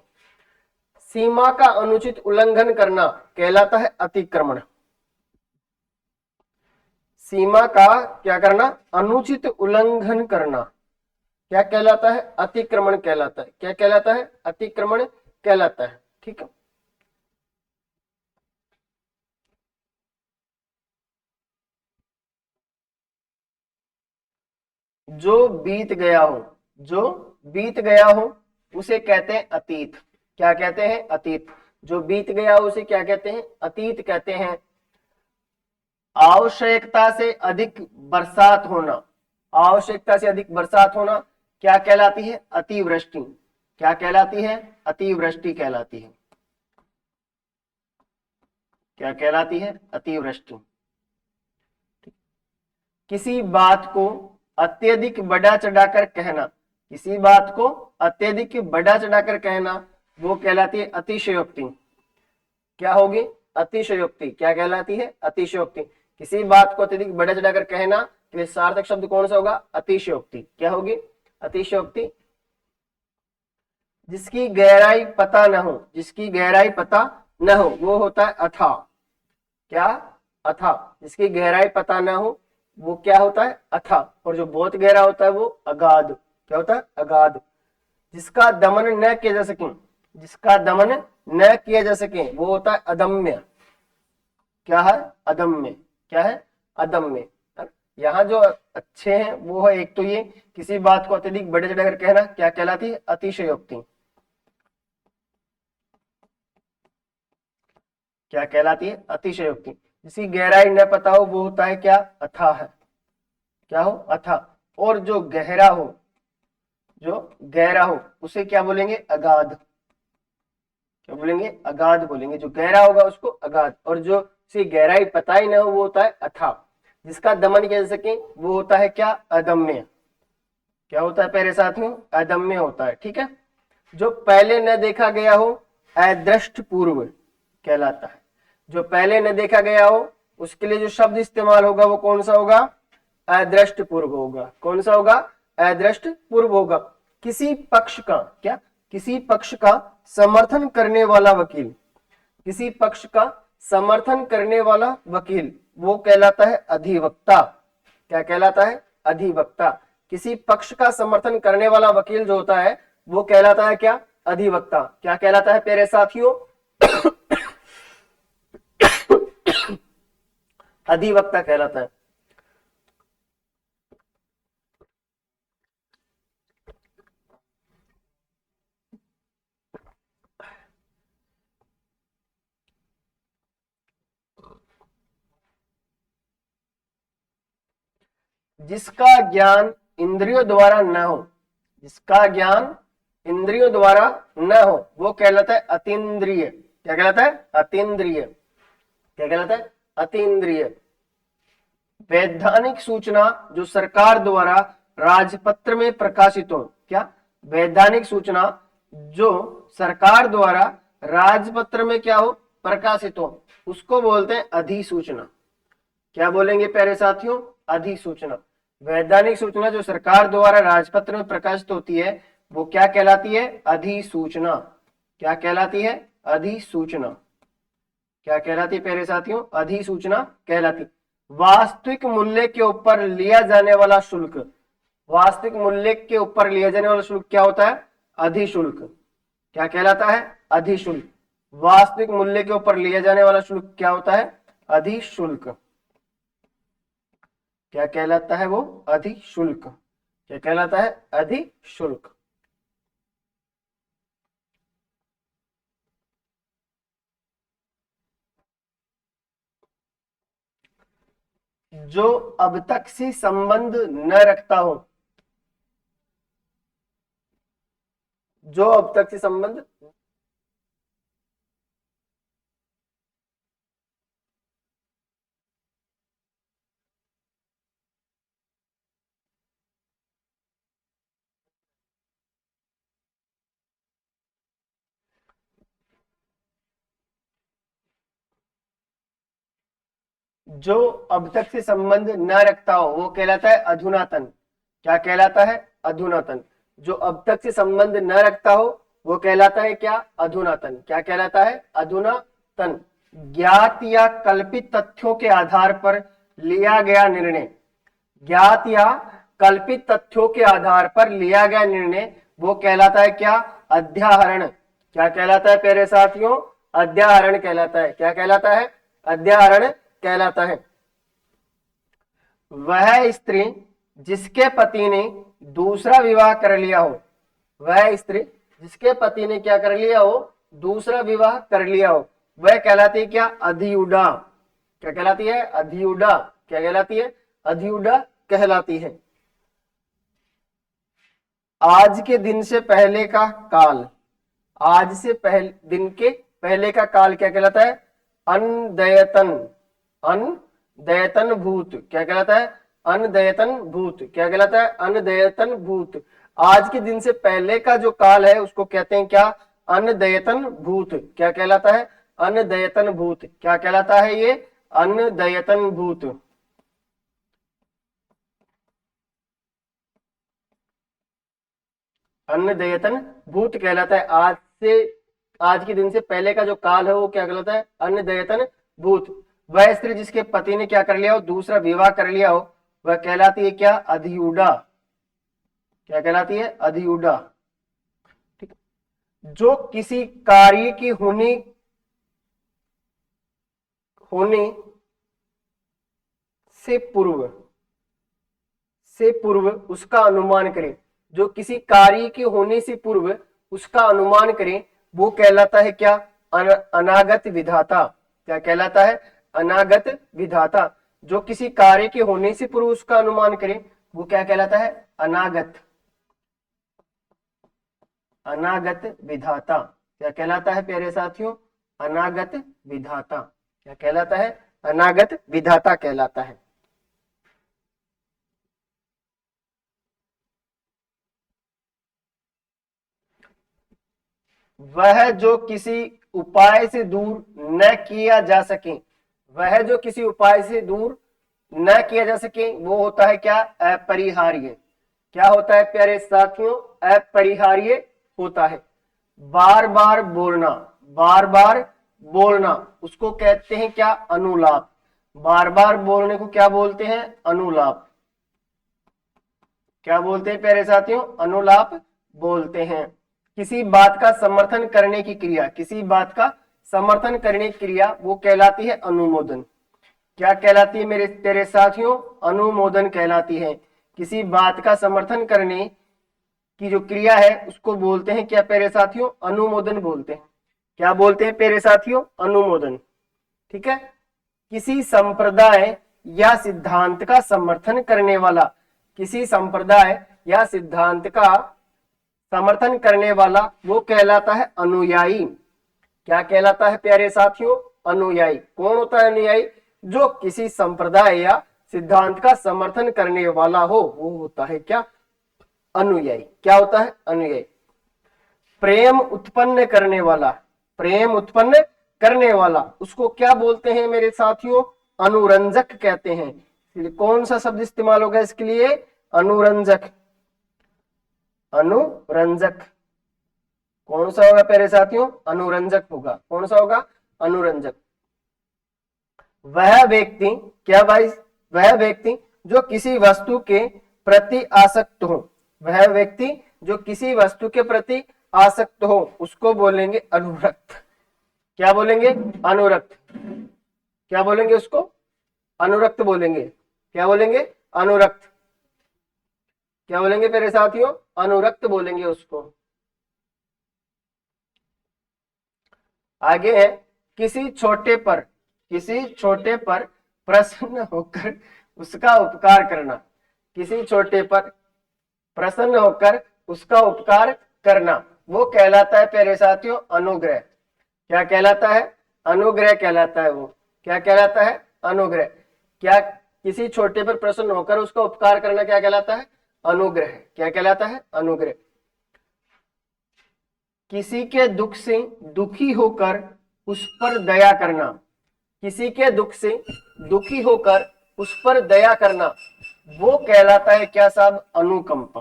सीमा का अनुचित उल्लंघन करना कहलाता है अतिक्रमण। सीमा का क्या करना? अनुचित उल्लंघन करना क्या कहलाता है? अतिक्रमण कहलाता है। क्या कहलाता है? अतिक्रमण कहलाता है। ठीक है। जो बीत गया हो, जो बीत गया हो उसे कहते हैं अतीत। क्या कहते हैं? अतीत। जो बीत गया हो उसे क्या कहते हैं? अतीत कहते हैं। आवश्यकता से अधिक बरसात होना, आवश्यकता से अधिक बरसात होना क्या कहलाती है? अतिवृष्टि। क्या कहलाती है? अतिवृष्टि कहलाती है। क्या कहलाती है? अतिवृष्टि। किसी बात को अत्यधिक बढ़ा चढ़ाकर कहना, किसी बात को अत्यधिक बढ़ा चढ़ाकर कहना वो कहलाती है अतिशयोक्ति। क्या होगी? अतिशयोक्ति। क्या कहलाती है? अतिशयोक्ति। किसी बात को अत्यधिक बढ़ा चढ़ाकर कहना, तो सार्थक शब्द कौन सा होगा? अतिशयोक्ति। क्या होगी? अतिशयोक्ति। जिसकी गहराई पता न हो, जिसकी गहराई पता न हो वो होता है अथाह। क्या? अथाह। जिसकी गहराई पता न हो वो क्या होता है? अथाह। और जो बहुत गहरा होता है वो अगाध। क्या होता है? अगाध। जिसका दमन न किया जा सके, जिसका दमन न किया जा सके वो होता है अदम्य। क्या है? अदम्य। क्या है? अदम्य। यहाँ जो अच्छे हैं वो है, एक तो ये किसी बात को अत्यधिक बढ़े चढ़ाकर कहना क्या कहलाती है? अतिशयोक्ति। क्या कहलाती है? अतिशयोक्ति। जिसकी गहराई न पता हो वो होता है क्या? अथाह है। क्या हो? अथाह। और जो गहरा हो, जो गहरा हो उसे क्या बोलेंगे? अगाध। क्या बोलेंगे? अगाध बोलेंगे। जो गहरा होगा उसको अगाध, और जो सी गहराई पता ही ना हो वो होता है अथाह। जिसका दमन कह सके वो होता है क्या? अदम्य। क्या होता है प्यारे साथियों? अदम्य होता है। ठीक है। जो पहले न देखा गया हो अदृष्ट पूर्व कहलाता है। जो पहले न देखा गया हो उसके लिए जो शब्द इस्तेमाल होगा वो कौन सा होगा? अदृष्ट पूर्व होगा। कौन सा होगा? अदृष्ट पूर्व होगा। किसी पक्ष का, क्या? किसी पक्ष का समर्थन करने वाला वकील, किसी पक्ष का समर्थन करने वाला वकील वो कहलाता है अधिवक्ता। क्या कहलाता है? अधिवक्ता। किसी पक्ष का समर्थन करने वाला वकील जो होता है वो कहलाता है क्या? अधिवक्ता। क्या कहलाता है प्यारे साथियों? अधिवक्ता कहलाता है। जिसका ज्ञान इंद्रियों द्वारा न हो, जिसका ज्ञान इंद्रियों द्वारा न हो वो कहलाता है अतीन्द्रिय। क्या कहलाता है? अतीन्द्रिय। क्या कहलाता है? अतीन्द्रिय। वैधानिक सूचना जो सरकार द्वारा राजपत्र में प्रकाशित हो, क्या? वैधानिक सूचना जो सरकार द्वारा राजपत्र में क्या हो? प्रकाशित हो, उसको बोलते हैं अधिसूचना। क्या बोलेंगे प्यारे साथियों? अधिसूचना। वैधानिक सूचना जो सरकार द्वारा राजपत्र में प्रकाशित होती है वो क्या कहलाती है? अधिसूचना। क्या कहलाती है? अधिसूचना। क्या कहलाती है प्यारे साथियों? अधिसूचना कहलाती। वास्तविक मूल्य के ऊपर लिया जाने वाला शुल्क, वास्तविक मूल्य के ऊपर लिया जाने वाला शुल्क क्या होता है? अधिशुल्क। क्या कहलाता है? अधिशुल्क। वास्तविक मूल्य के ऊपर लिया जाने वाला शुल्क क्या होता है? अधिशुल्क। क्या कहलाता है वो? अधिशुल्क। क्या कहलाता है? अधिशुल्क। जो अब तक से संबंध न रखता हो, जो अब तक से संबंध, जो अब तक से संबंध न रखता हो वो कहलाता है अधुनातन। क्या कहलाता है? अधुनातन। जो अब तक से संबंध न रखता हो वो कहलाता है क्या? अधुनातन। क्या कहलाता है? अधुनातन। ज्ञात या कल्पित तथ्यों के आधार पर लिया गया निर्णय, ज्ञात या कल्पित तथ्यों के आधार पर लिया गया निर्णय वो कहलाता है क्या? अध्याहरण। क्या कहलाता है प्यारे साथियों? अध्याहरण कहलाता है। क्या कहलाता है? अध्याहरण कहलाता है। वह स्त्री जिसके पति ने दूसरा विवाह कर लिया हो, वह स्त्री जिसके पति ने क्या कर लिया हो, दूसरा विवाह कर लिया हो, वह कहलाती है क्या, अधिउडा। क्या कहलाती है, अधिउडा। क्या कहलाती है, अधिउडा कहलाती है। आज के दिन से पहले का काल, आज से पहले दिन के पहले का काल क्या कहलाता है, अनदयतन। अनदयतन भूत क्या कहलाता है, अनदयतन भूत। क्या कहलाता है, अनदयतन भूत। आज के दिन से पहले का जो काल है उसको कहते हैं क्या, अनदयतन भूत। क्या कहलाता है, अनदयतन भूत। क्या कहलाता है ये, अनदयतन भूत। अनदयतन भूत कहलाता है। आज के दिन से पहले का जो काल है वो क्या कहलाता है, अनदयतन भूत। वह स्त्री जिसके पति ने क्या कर लिया हो, दूसरा विवाह कर लिया हो, वह कहलाती है क्या, अधिउडा। क्या कहलाती है, अधिउडा। ठीक। जो किसी कार्य की होने से पूर्व उसका अनुमान करें, जो किसी कार्य के होने से पूर्व उसका अनुमान करें, वो कहलाता है क्या, अनागत विधाता। क्या कहलाता है, अनागत विधाता। जो किसी कार्य के होने से पूर्व उसका अनुमान करें वो क्या कहलाता है, अनागत, अनागत विधाता। क्या कहलाता है प्यारे साथियों, अनागत विधाता। क्या कहलाता है, अनागत विधाता कहलाता है। वह जो किसी उपाय से दूर न किया जा सके, वह जो किसी उपाय से दूर न किया जा सके वो होता है क्या, अपरिहार्य। क्या होता है प्यारे साथियों, अपरिहार्य होता है। बार बार बोलना, बार बार बोलना उसको कहते हैं क्या, अनुलाप। बार बार बोलने को क्या बोलते हैं, अनुलाप। क्या बोलते हैं प्यारे साथियों, अनुलाप बोलते हैं। किसी बात का समर्थन करने की क्रिया, किसी बात का समर्थन करने की क्रिया वो कहलाती है अनुमोदन। क्या कहलाती है मेरे तेरे साथियों, अनुमोदन कहलाती है। किसी बात का समर्थन करने की जो क्रिया है उसको बोलते हैं क्या प्यारे साथियों, अनुमोदन बोलते हैं। क्या बोलते हैं प्यारे साथियों, अनुमोदन। ठीक है। किसी संप्रदाय या सिद्धांत का समर्थन करने वाला, किसी संप्रदाय या सिद्धांत का समर्थन करने वाला वो कहलाता है अनुयायी। क्या कहलाता है प्यारे साथियों, अनुयायी। कौन होता है अनुयायी, जो किसी संप्रदाय या सिद्धांत का समर्थन करने वाला हो वो होता है क्या, अनुयायी। क्या होता है, अनुयायी। प्रेम उत्पन्न करने वाला, प्रेम उत्पन्न करने वाला उसको क्या बोलते हैं मेरे साथियों, अनुरंजक कहते हैं। कौन सा शब्द इस्तेमाल होगा इसके लिए, अनुरंजक। अनुरंजक कौन सा होगा प्यारे साथियों, अनुरंजक होगा। कौन सा होगा, अनुरंजक। वह व्यक्ति, क्या भाई, वह व्यक्ति जो किसी वस्तु के प्रति आसक्त हो, वह व्यक्ति जो किसी वस्तु के प्रति आसक्त हो उसको बोलेंगे अनुरक्त। क्या बोलेंगे, अनुरक्त। क्या बोलेंगे उसको, अनुरक्त बोलेंगे। क्या बोलेंगे, अनुरक्त। क्या बोलेंगे मेरे साथियों, अनुरक्त बोलेंगे उसको। आगे है, किसी छोटे पर, किसी छोटे पर प्रसन्न होकर उसका उपकार करना, किसी छोटे पर प्रसन्न होकर उसका उपकार करना वो कहलाता है प्यारे साथियों, अनुग्रह। क्या कहलाता है, अनुग्रह कहलाता है वो। क्या कहलाता है, अनुग्रह। क्या, किसी छोटे पर प्रसन्न होकर उसका उपकार करना क्या कहलाता है, अनुग्रह। क्या कहलाता है, अनुग्रह। किसी के दुख से दुखी होकर उस पर दया करना, किसी के दुख से दुखी होकर उस पर दया करना वो कहलाता है क्या साहब, अनुकंपा।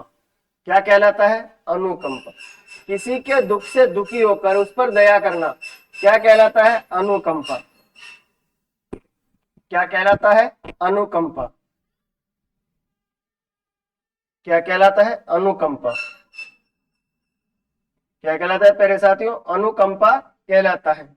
क्या कहलाता है, अनुकंपा। किसी के दुख से दुखी होकर उस पर दया करना क्या कहलाता है, अनुकंपा। क्या कहलाता है, अनुकंपा। क्या कहलाता है, अनुकंपा। क्या कहलाता है प्यारे साथियों, अनुकंपा कहलाता है।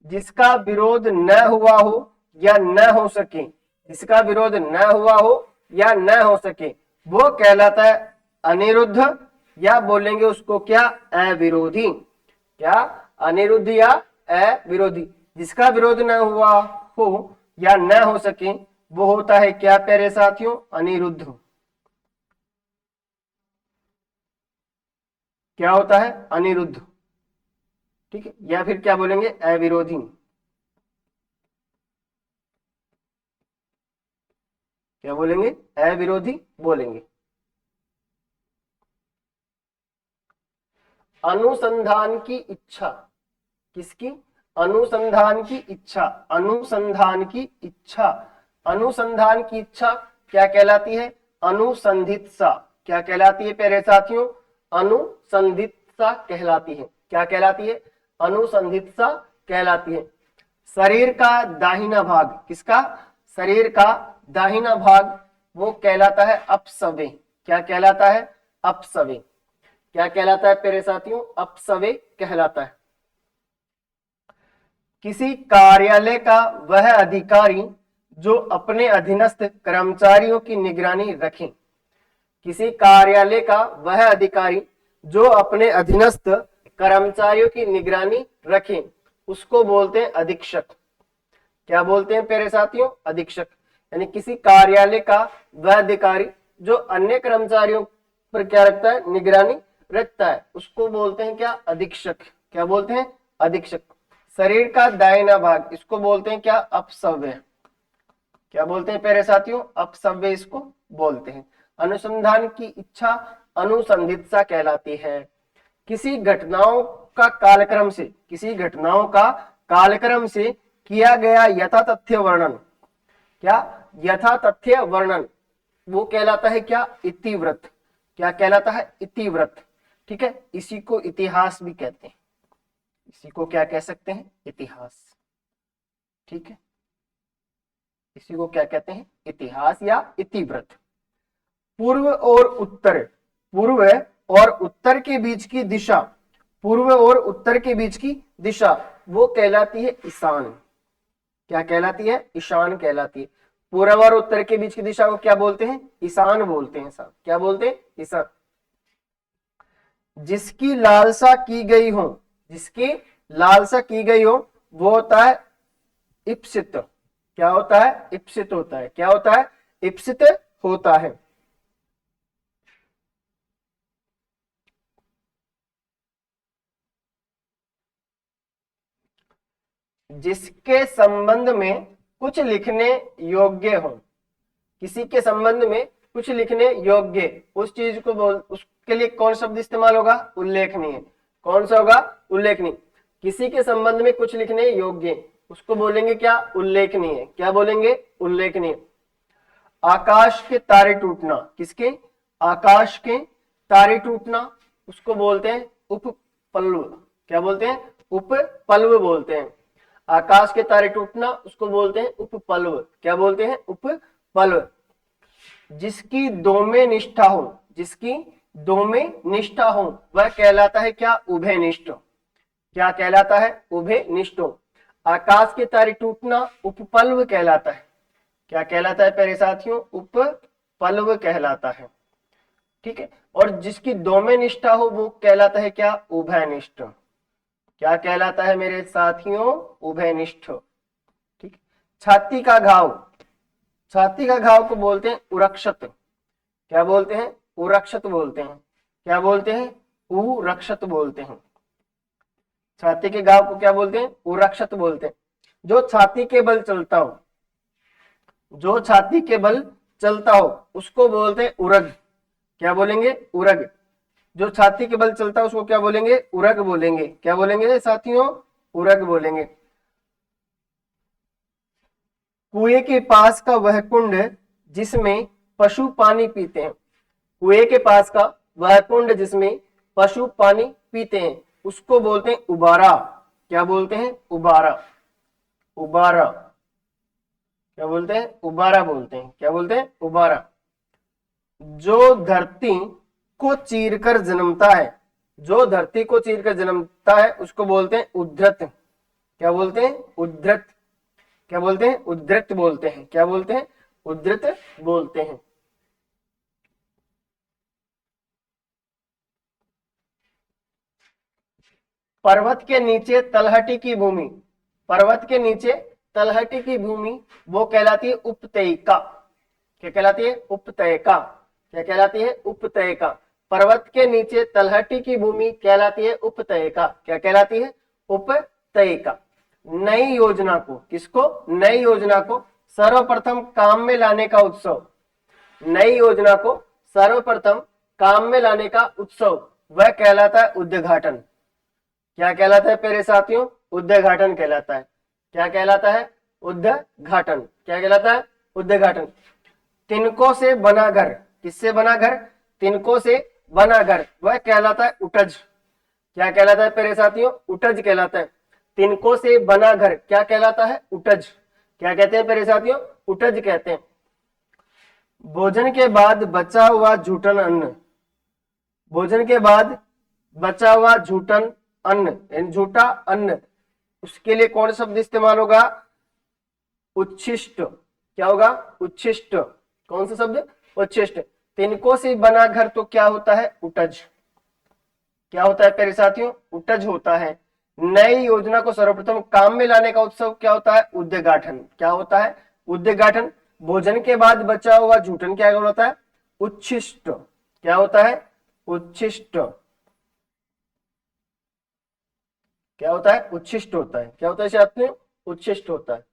जिसका विरोध न हुआ हो या न हो सके, जिसका विरोध न हुआ हो या न हो सके वो कहलाता है अनिरुद्ध, या बोलेंगे उसको क्या, अविरोधी। क्या, अनिरुद्ध या अविरोधी। जिसका विरोध न हुआ हो या न हो सके वो होता है क्या प्यारे साथियों, अनिरुद्ध। क्या होता है, अनिरुद्ध। ठीक है, या फिर क्या बोलेंगे, अविरोधी। क्या बोलेंगे, अविरोधी बोलेंगे। अनुसंधान की इच्छा, किसकी, अनुसंधान की इच्छा, अनुसंधान की इच्छा, अनुसंधान की इच्छा क्या कहलाती है, अनुसंधित्सा। क्या कहलाती है प्यारे साथियों, अनुसंधित्सा कहलाती है। क्या कहलाती है, अनुसंधित्सा कहलाती है। शरीर का दाहिना भाग, किसका, शरीर का दाहिना भाग वो कहलाता है अपसव्य। क्या कहलाता है, अपसव्य। क्या कहलाता है प्यारे साथियों, अपसव्य कहलाता है। किसी कार्यालय का वह अधिकारी जो अपने अधीनस्थ कर्मचारियों की निगरानी रखे। किसी कार्यालय का वह अधिकारी जो अपने अधीनस्थ कर्मचारियों की निगरानी रखे उसको बोलते हैं अधीक्षक। क्या बोलते हैं प्यारे साथियों, अधीक्षक। यानी किसी कार्यालय का वह अधिकारी जो अन्य कर्मचारियों पर क्या रखता है, निगरानी रखता है, उसको बोलते हैं क्या, अधीक्षक। क्या बोलते हैं, अधीक्षक। शरीर का दाहिना भाग इसको बोलते हैं क्या, अपसव्य। क्या बोलते हैं प्यारे साथियों, अपसव्य इसको बोलते हैं। अनुसंधान की इच्छा अनुसंधित्सा कहलाती है। किसी घटनाओं का कालक्रम से, किसी घटनाओं का कालक्रम से किया गया यथा तथ्य वर्णन, क्या, यथा तथ्य वर्णन वो कहलाता है क्या, इतिवृत्त। क्या कहलाता है, इतिवृत्त। ठीक है, इसी को इतिहास भी कहते हैं। इसी को क्या कह सकते हैं, इतिहास। ठीक है, इसी को क्या कहते हैं, इतिहास या इतिवृत्त। पूर्व और उत्तर, पूर्व और उत्तर के बीच की दिशा, पूर्व और उत्तर के बीच की दिशा वो कहलाती है ईशान। क्या कहलाती है, ईशान कहलाती है। पूर्व और उत्तर के बीच की दिशा को क्या बोलते हैं, ईशान बोलते हैं साहब। क्या बोलते हैं, ईशान। जिसकी लालसा की गई हो, जिसकी लालसा की गई हो वो होता है इप्सित। क्या होता है, इप्सित होता है। क्या होता है, इप्सित होता है। जिसके संबंध में कुछ लिखने योग्य हो, किसी के संबंध में कुछ लिखने योग्य, उस चीज को बोल, उसके लिए कौन शब्द इस्तेमाल होगा, उल्लेखनीय। कौन सा होगा, उल्लेखनीय। किसी के संबंध में कुछ लिखने योग्य उसको बोलेंगे क्या, उल्लेखनीय। क्या बोलेंगे, उल्लेखनीय। आकाश के तारे टूटना, किसके, आकाश के तारे टूटना उसको बोलते हैं उपपल्लव। क्या बोलते हैं, उपपल्लव बोलते हैं। आकाश के तारे टूटना उसको बोलते हैं उपपल्लव। क्या बोलते हैं, उपपल्लव। जिसकी दो में निष्ठा हो, जिसकी दो में निष्ठा हो वह कहलाता है क्या, उभयनिष्ठ। क्या कहलाता है, उभयनिष्ठ। आकाश के तारे टूटना उपपल्लव कहलाता है। क्या कहलाता है प्यारे साथियों, उपपल्लव कहलाता है। ठीक है, और जिसकी दो में निष्ठा हो वो कहलाता है क्या, उभयनिष्ठ। क्या कहलाता है मेरे साथियों, उभयनिष्ठ। ठीक, छाती का घाव, छाती का घाव को बोलते हैं उरक्षत। क्या बोलते हैं, उरक्षत बोलते हैं। क्या बोलते हैं, उरक्षत बोलते हैं। छाती के घाव को क्या बोलते हैं, उरक्षत बोलते हैं। जो छाती के बल चलता हो, जो छाती के बल चलता हो उसको बोलते हैं उरग। क्या बोलेंगे, उरग। जो छाती के बल चलता है उसको क्या बोलेंगे, उरग बोलेंगे। क्या बोलेंगे साथियों, उरग बोलेंगे। कुएं के पास का वह कुंड जिसमें पशु पानी पीते हैं, कुएं के पास का वह कुंड जिसमें पशु पानी पीते हैं उसको बोलते हैं उबारा। क्या बोलते हैं, उबारा। उबारा। क्या बोलते हैं, उबारा बोलते हैं। क्या बोलते हैं, उबारा। जो धरती को चीरकर जन्मता है, जो धरती को चीरकर जन्मता है उसको बोलते हैं उद्धृत। क्या बोलते हैं, उद्धृत। क्या बोलते हैं, उद्धृत बोलते हैं। क्या बोलते हैं, उद्धृत बोलते हैं। पर्वत के नीचे तलहटी की भूमि, पर्वत के नीचे तलहटी की भूमि वो कहलाती है उपत्यका। क्या कहलाती है? उपत्यका। क्या कहलाती है? उपत्यका। पर्वत के नीचे तलहटी की भूमि कहलाती है उपत्यका। क्या कहलाती है? उपत्यका। नई योजना को, किसको? नई योजना को सर्वप्रथम काम में लाने का उत्सव, नई योजना को सर्वप्रथम काम में लाने का उत्सव वह कहलाता है उद्घाटन। क्या कहलाता है प्यारे साथियों? उद्घाटन कहलाता है। क्या कहलाता है? उद्घाटन। क्या कहलाता है? उद्घाटन। तिनकों से बना घर, किससे बना घर? तिनकों से बना घर वह कहलाता है उटज। क्या कहलाता है प्यारे साथियों? उटज कहलाता है। तिनकों से बना घर क्या कहलाता है? उटज। क्या कहते हैं प्यारे साथियों? उटज कहते हैं। भोजन के बाद बचा हुआ झूठन अन्न, भोजन के बाद बचा हुआ झूठन अन्न, झूठा अन्न, उसके लिए कौन शब्द इस्तेमाल होगा? उच्छिष्ट। क्या होगा? उच्छिष्ट। कौन सा शब्द? उच्छिष्ट। तिनकों से बना घर तो क्या होता है? उटज। क्या होता है प्यारे साथियों? उटज होता है। नई योजना को सर्वप्रथम काम में लाने का उत्सव क्या होता है? उद्घाटन। क्या होता है? उद्घाटन। भोजन के बाद बचा हुआ झूठन क्या होता है? उच्छिष्ट। क्या होता है? उच्छिष्ट। क्या होता है? उच्छिष्ट होता है। क्या होता है साथियों? उच्छिष्ट होता है।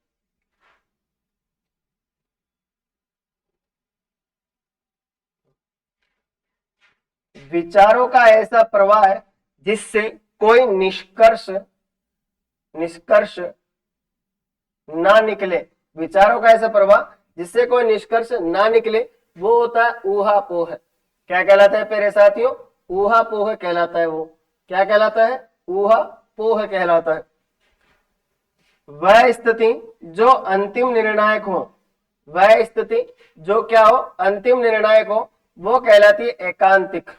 विचारों का ऐसा प्रवाह है जिससे कोई निष्कर्ष निष्कर्ष ना निकले। विचारों का ऐसा प्रवाह जिससे कोई निष्कर्ष ना निकले वो होता है ऊहापोह। क्या कहलाता है प्यारे साथियों? ऊहापोह कहलाता है वो। क्या कहलाता है? ऊहापोह कहलाता है। वह स्थिति जो अंतिम निर्णायक हो, वह स्थिति जो क्या हो? अंतिम निर्णायक हो, वो कहलाती है एकांतिक।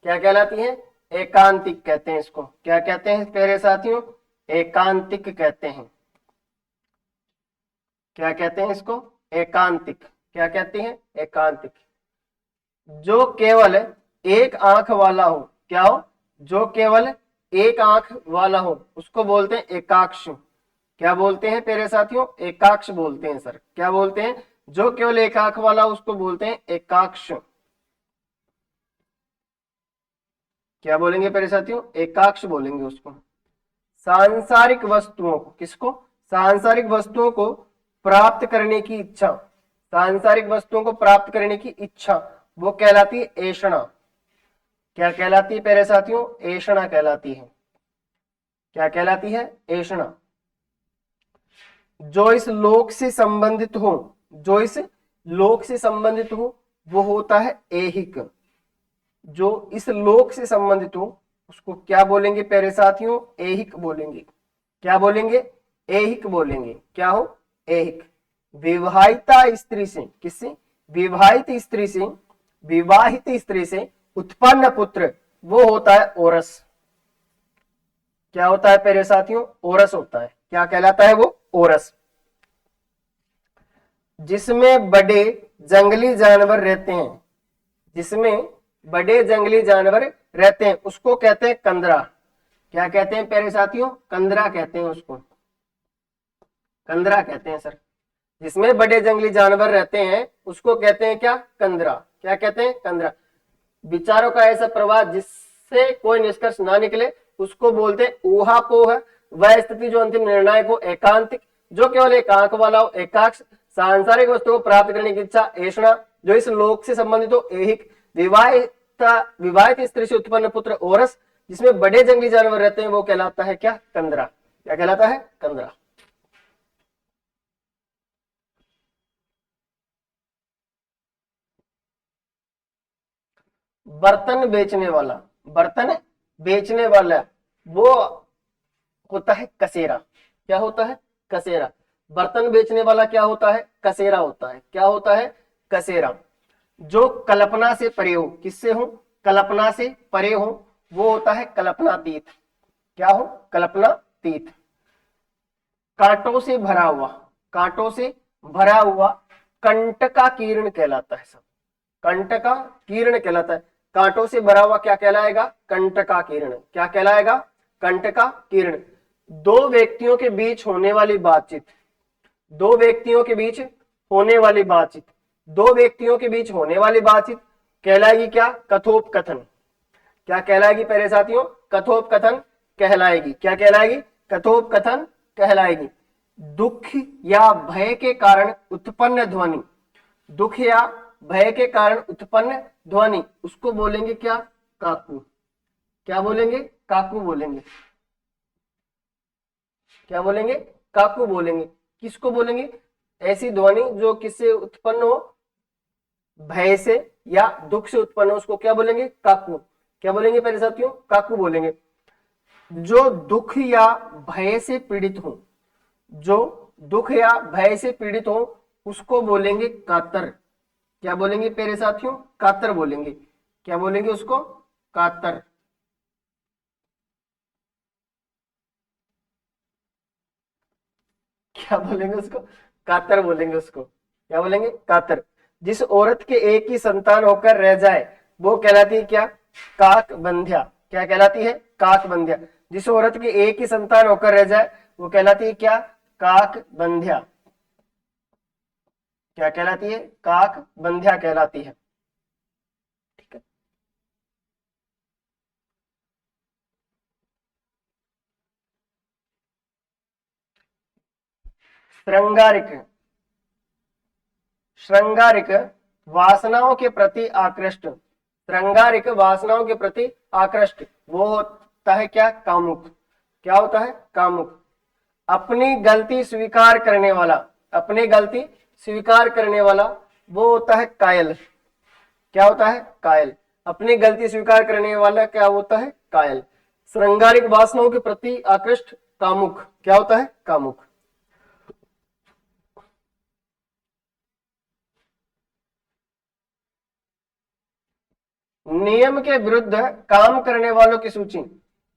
क्या कहलाती है? एकांतिक कहते हैं इसको। क्या कहते हैं प्यारे साथियों? एकांतिक कहते हैं। क्या कहते हैं इसको? एकांतिक। क्या कहते हैं? एकांतिक। जो केवल एक आंख वाला हो, क्या हो? जो केवल एक आंख वाला हो उसको बोलते हैं एकाक्ष। क्या बोलते हैं प्यारे साथियों? एकाक्ष बोलते हैं सर। क्या बोलते हैं? जो केवल एक आंख वाला उसको बोलते हैं एकाक्ष। क्या बोलेंगे प्यारे साथियों? एकाक्ष बोलेंगे उसको। सांसारिक वस्तुओं को, किसको? सांसारिक वस्तुओं को प्राप्त करने की इच्छा, सांसारिक वस्तुओं को प्राप्त करने की इच्छा वो कहलाती है ऐषणा। क्या कहलाती है प्यारे साथियों? ऐषणा कहलाती है। क्या कहलाती है? ऐषणा। जो इस लोक से संबंधित हो, जो इस लोक से संबंधित हो वो होता है ऐहिक। जो इस लोक से संबंधित हो उसको क्या बोलेंगे प्यारे साथियों? ऐहिक बोलेंगे। क्या बोलेंगे? ऐहिक बोलेंगे। क्या हो? ऐहिक। विवाहिता स्त्री से, किससे? विवाहित स्त्री से, विवाहित स्त्री से उत्पन्न पुत्र वो होता है ओरस। क्या होता है प्यारे साथियों? ओरस होता है। क्या कहलाता है वो? ओरस। जिसमें बड़े जंगली जानवर रहते हैं, जिसमें बड़े जंगली जानवर रहते हैं उसको कहते हैं कंदरा। क्या कहते हैं प्यारे साथियों? कंदरा कहते हैं उसको। कंदरा कहते हैं सर। जिसमें बड़े जंगली जानवर रहते हैं उसको कहते हैं क्या? कंदरा। क्या कहते हैं? कंदरा। विचारों का ऐसा प्रवाह जिससे कोई निष्कर्ष ना निकले उसको बोलते हैं ऊहापोह। वह स्थिति जो अंतिम निर्णायक हो एकांतिक। जो केवल एक आंख वाला हो एकाक्ष। सांसारिक वस्तु को प्राप्त करने की इच्छा ऐषणा। जो इस लोक से संबंधित हो ऐहिक। विवाहित स्त्री से उत्पन्न पुत्र ओरस। जिसमें बड़े जंगली जानवर रहते हैं वो कहलाता है क्या? कंदरा। क्या कहलाता है? कंदरा। बर्तन बेचने वाला, बर्तन बेचने वाला वो होता है कसेरा। क्या होता है? कसेरा। बर्तन बेचने वाला क्या होता है? कसेरा होता है। क्या होता है? कसेरा। जो कल्पना से परे हो, किससे हो? कल्पना से परे हो वो होता है कल्पनातीत। क्या हो? कल्पनातीत। कांटों से भरा हुआ, कांटों से भरा हुआ कंटका कीर्ण कहलाता है सब। कंटका कीर्ण कहलाता है। कांटों से भरा हुआ क्या कहलाएगा? कंटका कीर्ण। क्या कहलाएगा? कंटका किरण। दो व्यक्तियों के बीच होने वाली बातचीत, दो व्यक्तियों के बीच होने वाली बातचीत, दो व्यक्तियों के बीच होने वाली बातचीत कहलाएगी क्या? कथोपकथन। क्या कहलाएगी प्यारे साथियों? कथोपकथन कहलाएगी। क्या कहलाएगी? कथोपकथन कहलाएगी। दुख या भय के कारण उत्पन्न ध्वनि, दुख या भय के कारण उत्पन्न ध्वनि, उसको बोलेंगे क्या? काकू। क्या बोलेंगे? काकू बोलेंगे। क्या बोलेंगे? काकू बोलेंगे। किसको बोलेंगे? ऐसी ध्वनि जो किससे उत्पन्न हो? भय से या दुख से उत्पन्न हो, उसको क्या बोलेंगे? काकू। क्या बोलेंगे प्यारे साथियों? काकू बोलेंगे। जो दुख या भय से पीड़ित हो, जो दुख या भय से पीड़ित हो, उसको बोलेंगे कातर। क्या बोलेंगे प्यारे साथियों? कातर बोलेंगे। क्या बोलेंगे उसको? कातर। क्या बोलेंगे उसको? कातर बोलेंगे उसको। क्या बोलेंगे? कातर। जिस औरत के एक ही संतान होकर रह जाए वो कहलाती है क्या? काक बंध्या। क्या कहलाती है? काक बंध्या। जिस औरत के एक ही संतान होकर रह जाए वो कहलाती है क्या? काक बंध्या। क्या कहलाती है? काक बंध्या कहलाती है। ठीक है। श्रृंगारिक, श्रृंगारिक वासनाओं के प्रति आकृष्ट, श्रृंगारिक वासनाओं के प्रति आकृष्ट, वो होता है क्या? कामुक। क्या होता है? कामुक। अपनी गलती स्वीकार करने वाला, अपनी गलती स्वीकार करने वाला, वो होता है कायल। क्या होता है? कायल। अपनी गलती स्वीकार करने वाला क्या होता है? कायल। श्रृंगारिक वासनाओं के प्रति आकृष्ट, कामुक। क्या होता है? कामुक। नियम के विरुद्ध काम करने वालों की सूची,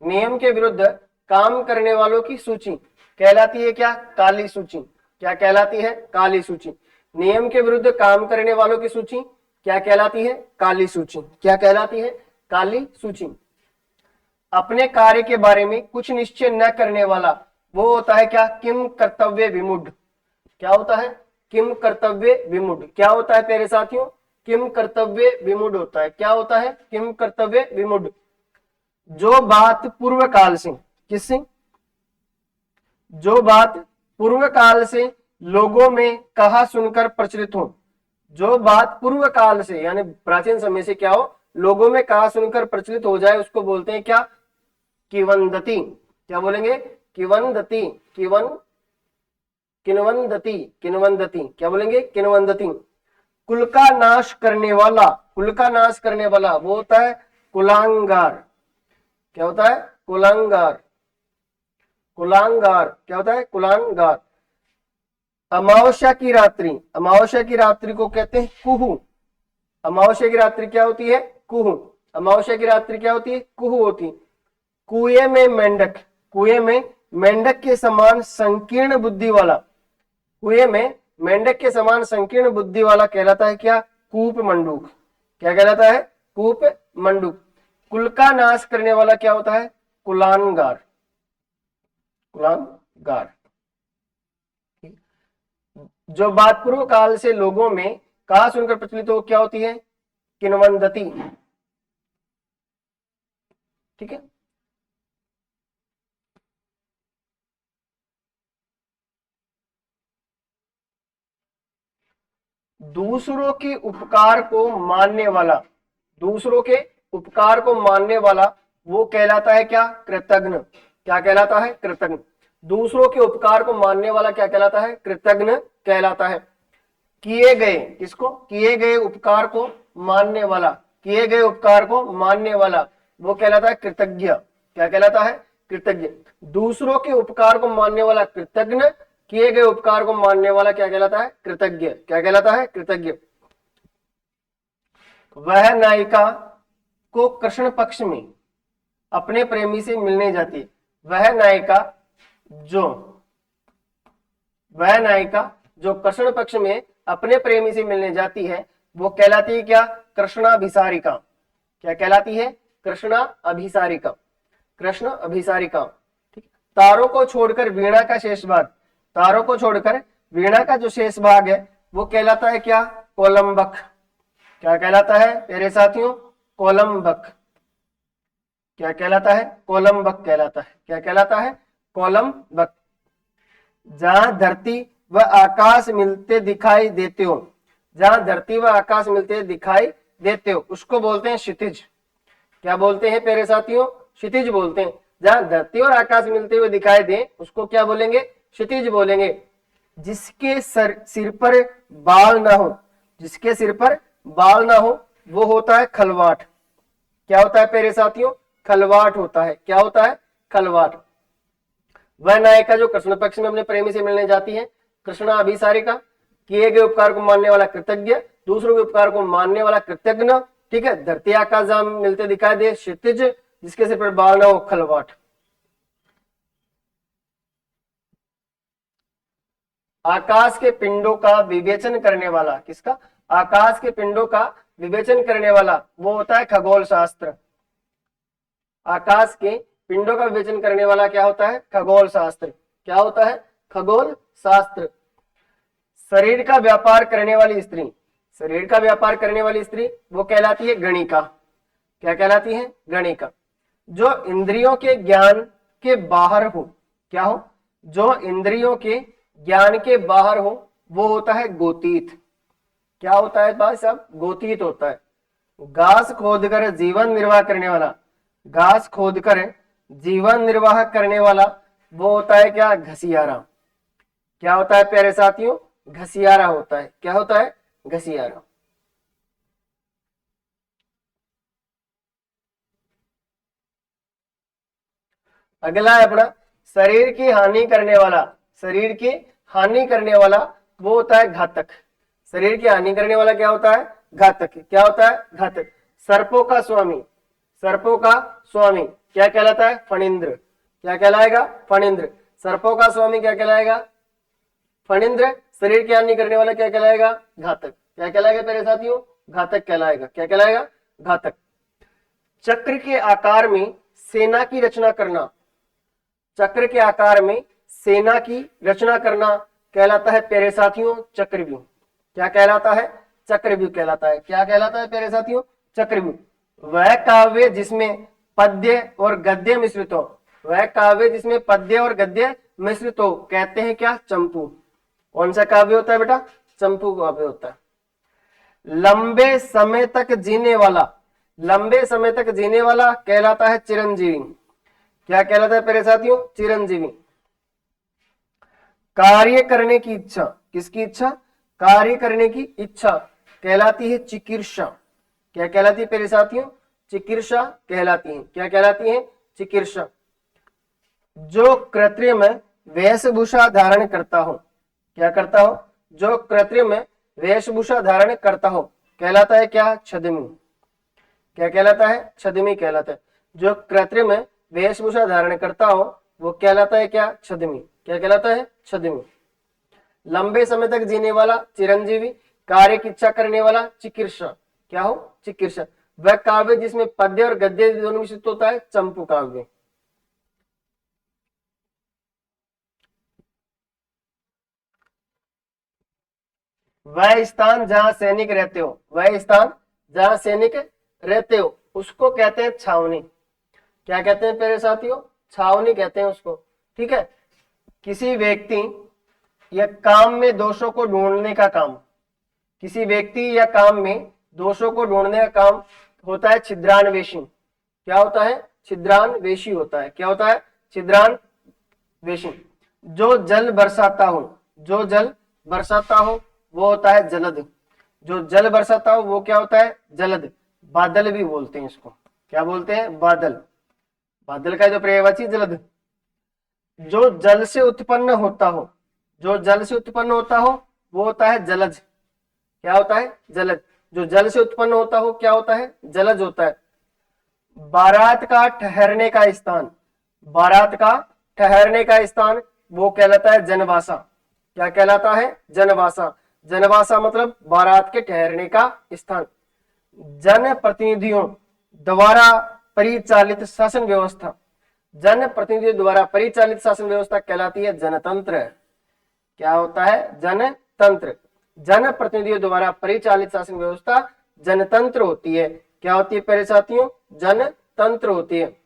नियम के विरुद्ध काम करने वालों की सूची कहलाती है क्या? काली सूची। क्या कहलाती है? काली सूची। नियम के विरुद्ध काम करने वालों की सूची क्या कहलाती है? काली सूची। क्या कहलाती है? काली सूची। अपने कार्य के बारे में कुछ निश्चय न करने वाला वो होता है क्या? किम कर्तव्य विमूढ़। क्या होता है? किम कर्तव्य विमूढ़। क्या होता है प्यारे साथियों? किम कर्तव्य विमूढ़ होता है। क्या होता है? किम कर्तव्य विमूढ़। जो बात पूर्व काल से, किससे? जो बात पूर्व काल से लोगों में कहा सुनकर प्रचलित हो, जो बात पूर्व काल से यानी प्राचीन समय से क्या हो? लोगों में कहा सुनकर प्रचलित हो जाए, उसको बोलते हैं क्या? किवंदती। क्या बोलेंगे? किवंदती। किन्वंदती। किन्वंदती। क्या बोलेंगे? किन्वंदती। कुल का नाश करने वाला, कुल का नाश करने वाला वो होता है कुलांगार। क्या होता है? कुलांगार। कुलांगार। क्या होता है? कुलांगार। अमावस्या की रात्रि, अमावस्या की रात्रि को कहते हैं कुहू। अमावस्या की रात्रि क्या होती है? कुहू। अमावस्या की रात्रि क्या होती है? कुहू होती। कुएं में मेंढक, कुएं में मेंढक के समान संकीर्ण बुद्धि वाला, कुएं में मेंढक के समान संकीर्ण बुद्धि वाला कहलाता है क्या? कूप मंडूक। क्या कहलाता है? कूप मंडूक। कुल का नाश करने वाला क्या होता है? कुलांगार। कुलांगार। जो बात पूर्व काल से लोगों में कहा सुनकर प्रचलित हो क्या होती है? किन्वंदती। ठीक है। दूसरों के उपकार को मानने वाला, दूसरों के उपकार को मानने वाला वो कहलाता है क्या? कृतज्ञ। क्या कहलाता है? कृतज्ञ। दूसरों के उपकार को मानने वाला क्या कहलाता है? कृतज्ञ कहलाता है। किए गए, किसको? किए गए उपकार को मानने वाला, किए गए उपकार को मानने वाला वो कहलाता है कृतज्ञ। क्या कहलाता है? कृतज्ञ। दूसरों के उपकार को मानने वाला कृतज्ञ, किए गए उपकार को मानने वाला क्या कहलाता है? कृतज्ञ। क्या कहलाता है? कृतज्ञ। वह नायिका को कृष्ण पक्ष में अपने प्रेमी से मिलने जाती है, वह नायिका जो, वह नायिका जो कृष्ण पक्ष में अपने प्रेमी से मिलने जाती है वो कहलाती है क्या? कृष्णाभिसारिका। क्या कहलाती है? कृष्णा अभिसारिका। कृष्ण अभिसारिका। ठीक, तारों को छोड़कर वीणा का शेष भाग, तारों को छोड़कर वीणा का जो शेष भाग है वो कहलाता है क्या? कोलंबक। क्या कहलाता है मेरे साथियों? कोलंबक। क्या कहलाता है? कोलंबक कहलाता है। क्या कहलाता है? कोलंबक। जहां धरती व आकाश मिलते दिखाई देते हो, जहां धरती व आकाश मिलते दिखाई देते हो उसको बोलते हैं क्षितिज। क्या बोलते हैं प्यारे साथियों? क्षितिज बोलते हैं। जहां धरती और आकाश मिलते हुए दिखाई दे उसको क्या बोलेंगे? क्षितिज बोलेंगे। जिसके सिर पर बाल ना हो, जिसके सिर पर बाल ना हो वो होता है खलवाट। क्या होता है प्यारे साथियों? खलवाट होता है। क्या होता है? खलवाट। वह नायिका जो कृष्ण पक्ष में अपने प्रेमी से मिलने जाती है, कृष्णा अभिसारिका। किए गए उपकार को मानने वाला कृतज्ञ, दूसरों के उपकार को मानने वाला कृतज्ञ। ठीक है, धरती आकाश जहां मिलते दिखाई दे क्षितिज, जिसके सिर पर बाल ना हो खलवाट। आकाश के पिंडों का विवेचन करने वाला, किसका? आकाश के पिंडों का विवेचन करने वाला वो होता है खगोल शास्त्र। आकाश के पिंडों का विवेचन करने वाला क्या होता है? खगोल शास्त्र। क्या होता है? खगोल शास्त्र। शरीर का व्यापार करने वाली स्त्री, शरीर का व्यापार करने वाली स्त्री वो कहलाती है गणिका। क्या कहलाती है? गणिका। जो इंद्रियों के ज्ञान के बाहर हो, क्या हो? जो इंद्रियों के ज्ञान के बाहर हो वो होता है गोतीत। क्या होता है भाई साहब? गोतीत होता है। घास खोदकर जीवन निर्वाह करने वाला, घास खोदकर जीवन निर्वाह करने वाला वो होता है क्या? घसियारा। क्या होता है प्यारे साथियों? घसियारा होता है। क्या होता है? घसियारा। अगला है अपना शरीर की हानि करने वाला, शरीर की हानि करने वाला वो होता है घातक। शरीर की हानि करने वाला क्या होता है? घातक। क्या होता है? घातक। सर्पों का स्वामी, सर्पों का स्वामी क्या कहलाता है? फणिंद्र। क्या कहलाएगा? फणिंद्र। सर्पों का स्वामी क्या कहलाएगा? फणिंद्र। शरीर की हानि करने वाला क्या कहलाएगा? घातक। क्या कहलाएगा मेरे साथियों? घातक कहलाएगा। क्या कहलाएगा? घातक। चक्र के आकार में सेना की रचना करना, चक्र के आकार में सेना की रचना करना कहलाता है प्यारे साथियों चक्रव्यूह। क्या कहलाता है? चक्रव्यूह कहलाता है। क्या कहलाता है प्यारे साथियों? चक्रव्यूह। वह काव्य जिसमें पद्य और गद्य मिश्रित हो, वह काव्य जिसमें पद्य और गद्य मिश्रित हो कहते हैं क्या? चंपू। कौन सा काव्य होता है बेटा? चंपू काव्य होता है। लंबे समय तक जीने वाला, लंबे समय तक जीने वाला कहलाता है चिरंजीवी। क्या कहलाता है प्यारे साथियों? चिरंजीवी। कार्य करने की इच्छा, किसकी इच्छा? कार्य करने की इच्छा कहलाती है चिकीर्षा। क्या कहलाती है प्यारे साथियों? चिकीर्षा कहलाती है। क्या कहलाती है? चिकीर्षा। जो कृत्रिम वेशभूषा धारण करता हो, क्या करता हो? जो कृत्रिम वेशभूषा धारण करता हो कहलाता है क्या? छद्मी। क्या कहलाता है? छद्मी कहलाता है। जो कृत्रिम वेशभूषा धारण करता हो वो कहलाता है क्या? छद्मी। क्या कहलाता है? छद्मी। लंबे समय तक जीने वाला चिरंजीवी, कार्य की इच्छा करने वाला चिकीर्षा। क्या हो? चिकीर्षा। वह काव्य जिसमें पद्य और गद्य दोनों मिश्रित होता है चंपू काव्य। वह स्थान जहां सैनिक रहते हो, वह स्थान जहां सैनिक रहते हो उसको कहते हैं छावनी। क्या कहते हैं प्यारे साथियों? छावनी कहते हैं उसको। ठीक है। किसी व्यक्ति या काम में दोषों को ढूंढने का काम, किसी व्यक्ति या काम में दोषों को ढूंढने का काम होता है छिद्रान्वेषी। क्या होता है? छिद्रान्वेषी होता है। क्या होता है? छिद्रान्वेषी। जो जल बरसाता हो, जो जल बरसाता हो वो होता है जलद। जो जल बरसाता हो वो क्या होता है? जलद। बादल भी बोलते हैं इसको। क्या बोलते हैं? बादल। बादल का जो पर्यायवाची जलद। जो जल से उत्पन्न होता हो, जो जल से उत्पन्न होता हो वो होता है जलज। क्या होता है? जलज। जो जल से उत्पन्न होता हो क्या होता है? जलज होता है। बारात का ठहरने का स्थान, बारात का ठहरने का स्थान वो कहलाता है जनवासा। क्या कहलाता है? जनवासा। जनवासा मतलब बारात के ठहरने का स्थान। जन प्रतिनिधियों द्वारा परिचालित शासन व्यवस्था, जन प्रतिनिधियों द्वारा परिचालित शासन व्यवस्था कहलाती है जनतंत्र। क्या होता है? जनतंत्र। जन प्रतिनिधियों द्वारा परिचालित शासन व्यवस्था जनतंत्र होती है। क्या होती है प्यारे साथियों? जनतंत्र होती है।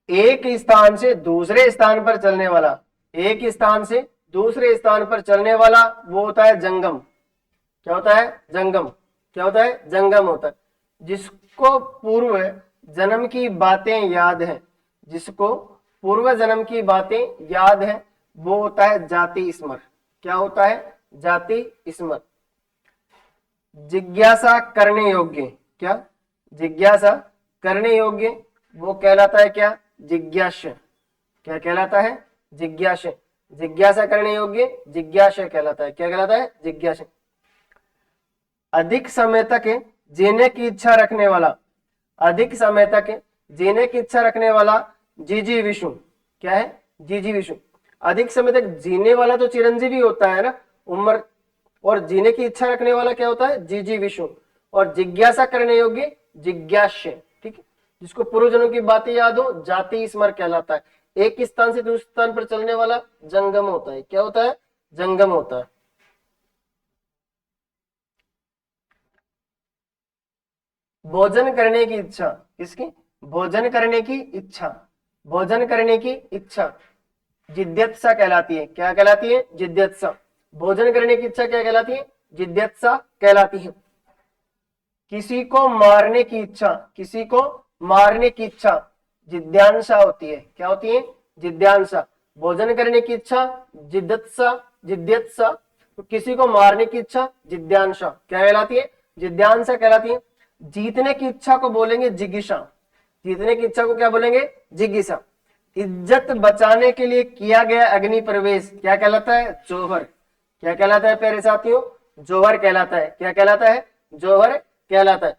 एक स्थान से दूसरे स्थान पर चलने वाला, एक स्थान से दूसरे स्थान पर चलने वाला वो होता है जंगम। क्या होता है? जंगम। क्या होता है? जंगम होता है। जिसको पूर्व जन्म की बातें याद हैं, जिसको पूर्व जन्म की बातें याद है, वो होता है जाति स्मर। क्या होता है? जाति स्मर। जिज्ञासा करने योग्य, क्या? जिज्ञासा करने योग्य वो कहलाता है क्या? जिज्ञास्य। क्या कहलाता है? जिज्ञास्य। जिज्ञासा करने योग्य जिज्ञास्य कहलाता है। क्या कहलाता है? जिज्ञास्य। अधिक समय तक जीने की इच्छा रखने वाला, अधिक समय तक जीने की इच्छा रखने वाला जीजी विषु। क्या है? जीजी विषु। अधिक समय तक जीने वाला तो चिरंजीवी होता है ना, उम्र, और जीने की इच्छा रखने वाला क्या होता है? जीजी विषु। और जिज्ञासा करने योग्य जिज्ञास्य। ठीक है, जिसको पूर्वजन्म की बातें याद हो, जाति स्मर कहलाता है। एक स्थान से दूसरे स्थान पर चलने वाला जंगम होता है। क्या होता है? जंगम होता है। भोजन करने की इच्छा, किसकी? भोजन करने की इच्छा। भोजन करने की इच्छा जिद्यत्सा कहलाती है। क्या कहलाती है? जिद्यत्सा। भोजन करने की इच्छा क्या कहलाती है? जिद्यत्सा कहलाती है। किसी को मारने की इच्छा, किसी को मारने की इच्छा जिद्यांसा होती है। क्या होती है? जिद्यांसा। भोजन करने की इच्छा जिद्यत्सा, जिद्यत्सा। तो किसी को मारने की इच्छा जिद्यांसा क्या कहलाती है? जिद्यांसा कहलाती है। जीतने की इच्छा को बोलेंगे जिज्ञासा। जीतने की इच्छा को क्या बोलेंगे? जिज्ञासा। इज्जत बचाने के लिए किया गया अग्नि प्रवेश क्या कहलाता है? जोहर। क्या कहलाता है प्यारे साथियों? जोहर कहलाता है। क्या कहलाता है? जोहर कहलाता है।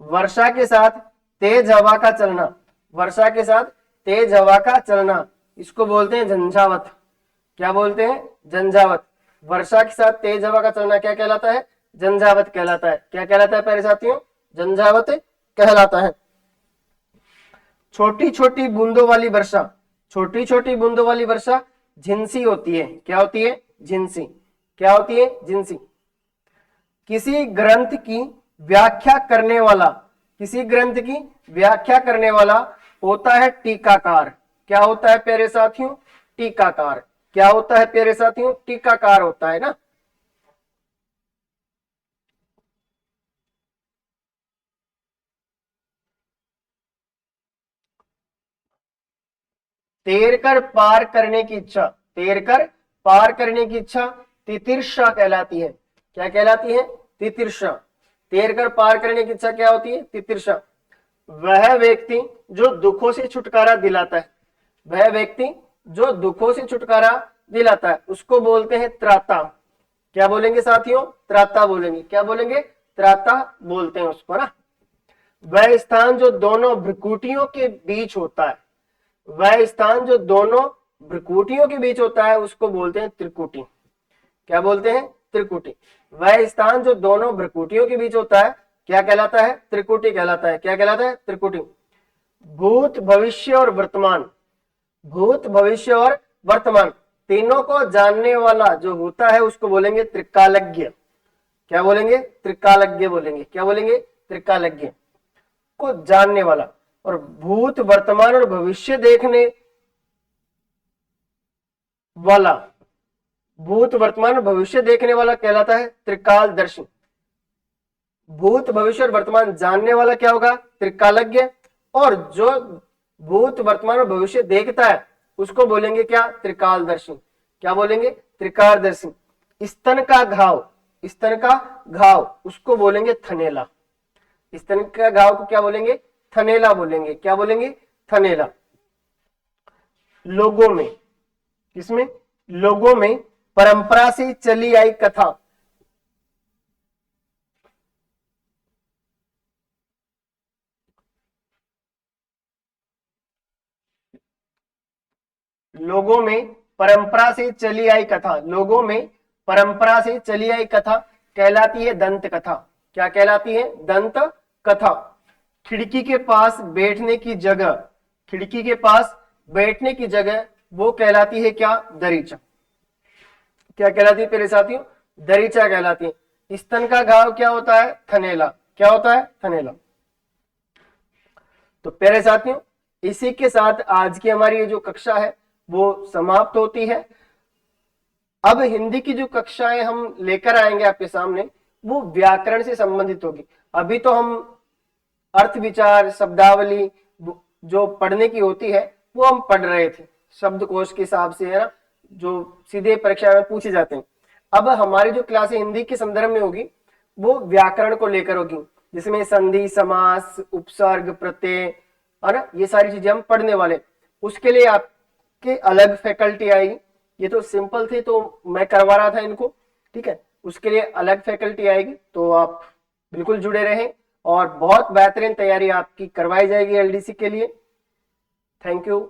वर्षा के साथ तेज हवा का चलना, वर्षा के साथ तेज हवा का चलना, इसको बोलते हैं झंझावत। क्या बोलते हैं? झंझावत। वर्षा के साथ तेज हवा का चलना क्या कहलाता है? झंझावत कहलाता है। क्या कहलाता है प्यारे साथियों? झंझावत कहलाता है। छोटी छोटी बूंदों वाली वर्षा, छोटी छोटी बूंदों वाली वर्षा झिंसी होती है। क्या होती है? झिंसी। क्या होती है? झिंसी। किसी ग्रंथ की व्याख्या करने वाला, किसी ग्रंथ की व्याख्या करने वाला होता है टीकाकार। क्या होता है प्यारे साथियों? टीकाकार। क्या होता है प्यारे साथियों? टीकाकार होता है ना। तैर कर पार करने की इच्छा, तैर कर पार करने की इच्छा तितिर्षा कहलाती है। क्या कहलाती है? तितिर्षा। तैर कर पार करने की इच्छा क्या होती है? तितिर्षा। वह व्यक्ति जो दुखों से छुटकारा दिलाता है, वह व्यक्ति जो दुखों से छुटकारा दिलाता है उसको बोलते हैं त्राता। क्या बोलेंगे साथियों? त्राता बोलेंगे। क्या बोलेंगे? त्राता बोलते हैं उसको ना। वह स्थान जो दोनों भ्रुकुटियों के बीच होता है, वह स्थान जो दोनों भ्रुकुटियों के बीच होता है उसको बोलते हैं त्रिकुटी। क्या बोलते हैं? त्रिकुटी। वह स्थान जो दोनों भ्रुकुटियों के बीच होता है क्या कहलाता है? त्रिकुटी कहलाता है। क्या कहलाता है? त्रिकुटी। भूत, भविष्य और वर्तमान, भूत, भविष्य और वर्तमान तीनों को जानने वाला जो होता है उसको बोलेंगे त्रिकालज्ञ। क्या बोलेंगे? त्रिकालज्ञ बोलेंगे। क्या बोलेंगे? त्रिकालज्ञ। को जानने वाला। और भूत, वर्तमान और भविष्य देखने वाला, भूत, वर्तमान और भविष्य देखने वाला कहलाता है त्रिकालदर्शी। भूत, भविष्य और वर्तमान जानने वाला क्या होगा? त्रिकालज्ञ। और जो भूत, वर्तमान और भविष्य देखता है उसको बोलेंगे क्या? त्रिकालदर्शी। क्या बोलेंगे? त्रिकालदर्शी। स्तन का घाव, स्तन का घाव उसको बोलेंगे थनेला। स्तन का घाव को क्या बोलेंगे? थनेला बोलेंगे। क्या बोलेंगे? थनेला। लोगों में, किसमें? लोगों में परंपरा से चली आई कथा, लोगों में परंपरा से चली आई कथा, लोगों में परंपरा से चली आई कथा कहलाती है दंत कथा। क्या कहलाती है? दंत कथा। खिड़की के पास बैठने की जगह, खिड़की के पास बैठने की जगह वो कहलाती है क्या? दरीचा। क्या कहलाती है प्यारे साथियों? दरीचा कहलाती है। स्तन का घाव क्या होता है? थनैला। क्या होता है? थनैला। तो प्यारे साथियों, इसी के साथ आज की हमारी ये जो कक्षा है वो समाप्त होती है। अब हिंदी की जो कक्षाएं हम लेकर आएंगे आपके सामने वो व्याकरण से संबंधित होगी। अभी तो हम अर्थ विचार, शब्दावली जो पढ़ने की होती है वो हम पढ़ रहे थे शब्दकोश के हिसाब से, है ना, जो सीधे परीक्षा में पूछे जाते हैं। अब हमारी जो क्लास हिंदी के संदर्भ में होगी वो व्याकरण को लेकर होगी, जिसमें संधि, समास, उपसर्ग, प्रत्यय, है ना, ये सारी चीजें हम पढ़ने वाले। उसके लिए आपके अलग फैकल्टी आएगी। ये तो सिंपल थे तो मैं करवा रहा था इनको, ठीक है। उसके लिए अलग फैकल्टी आएगी, तो आप बिल्कुल जुड़े रहें और बहुत बेहतरीन तैयारी आपकी करवाई जाएगी एलडीसी के लिए। Thank you.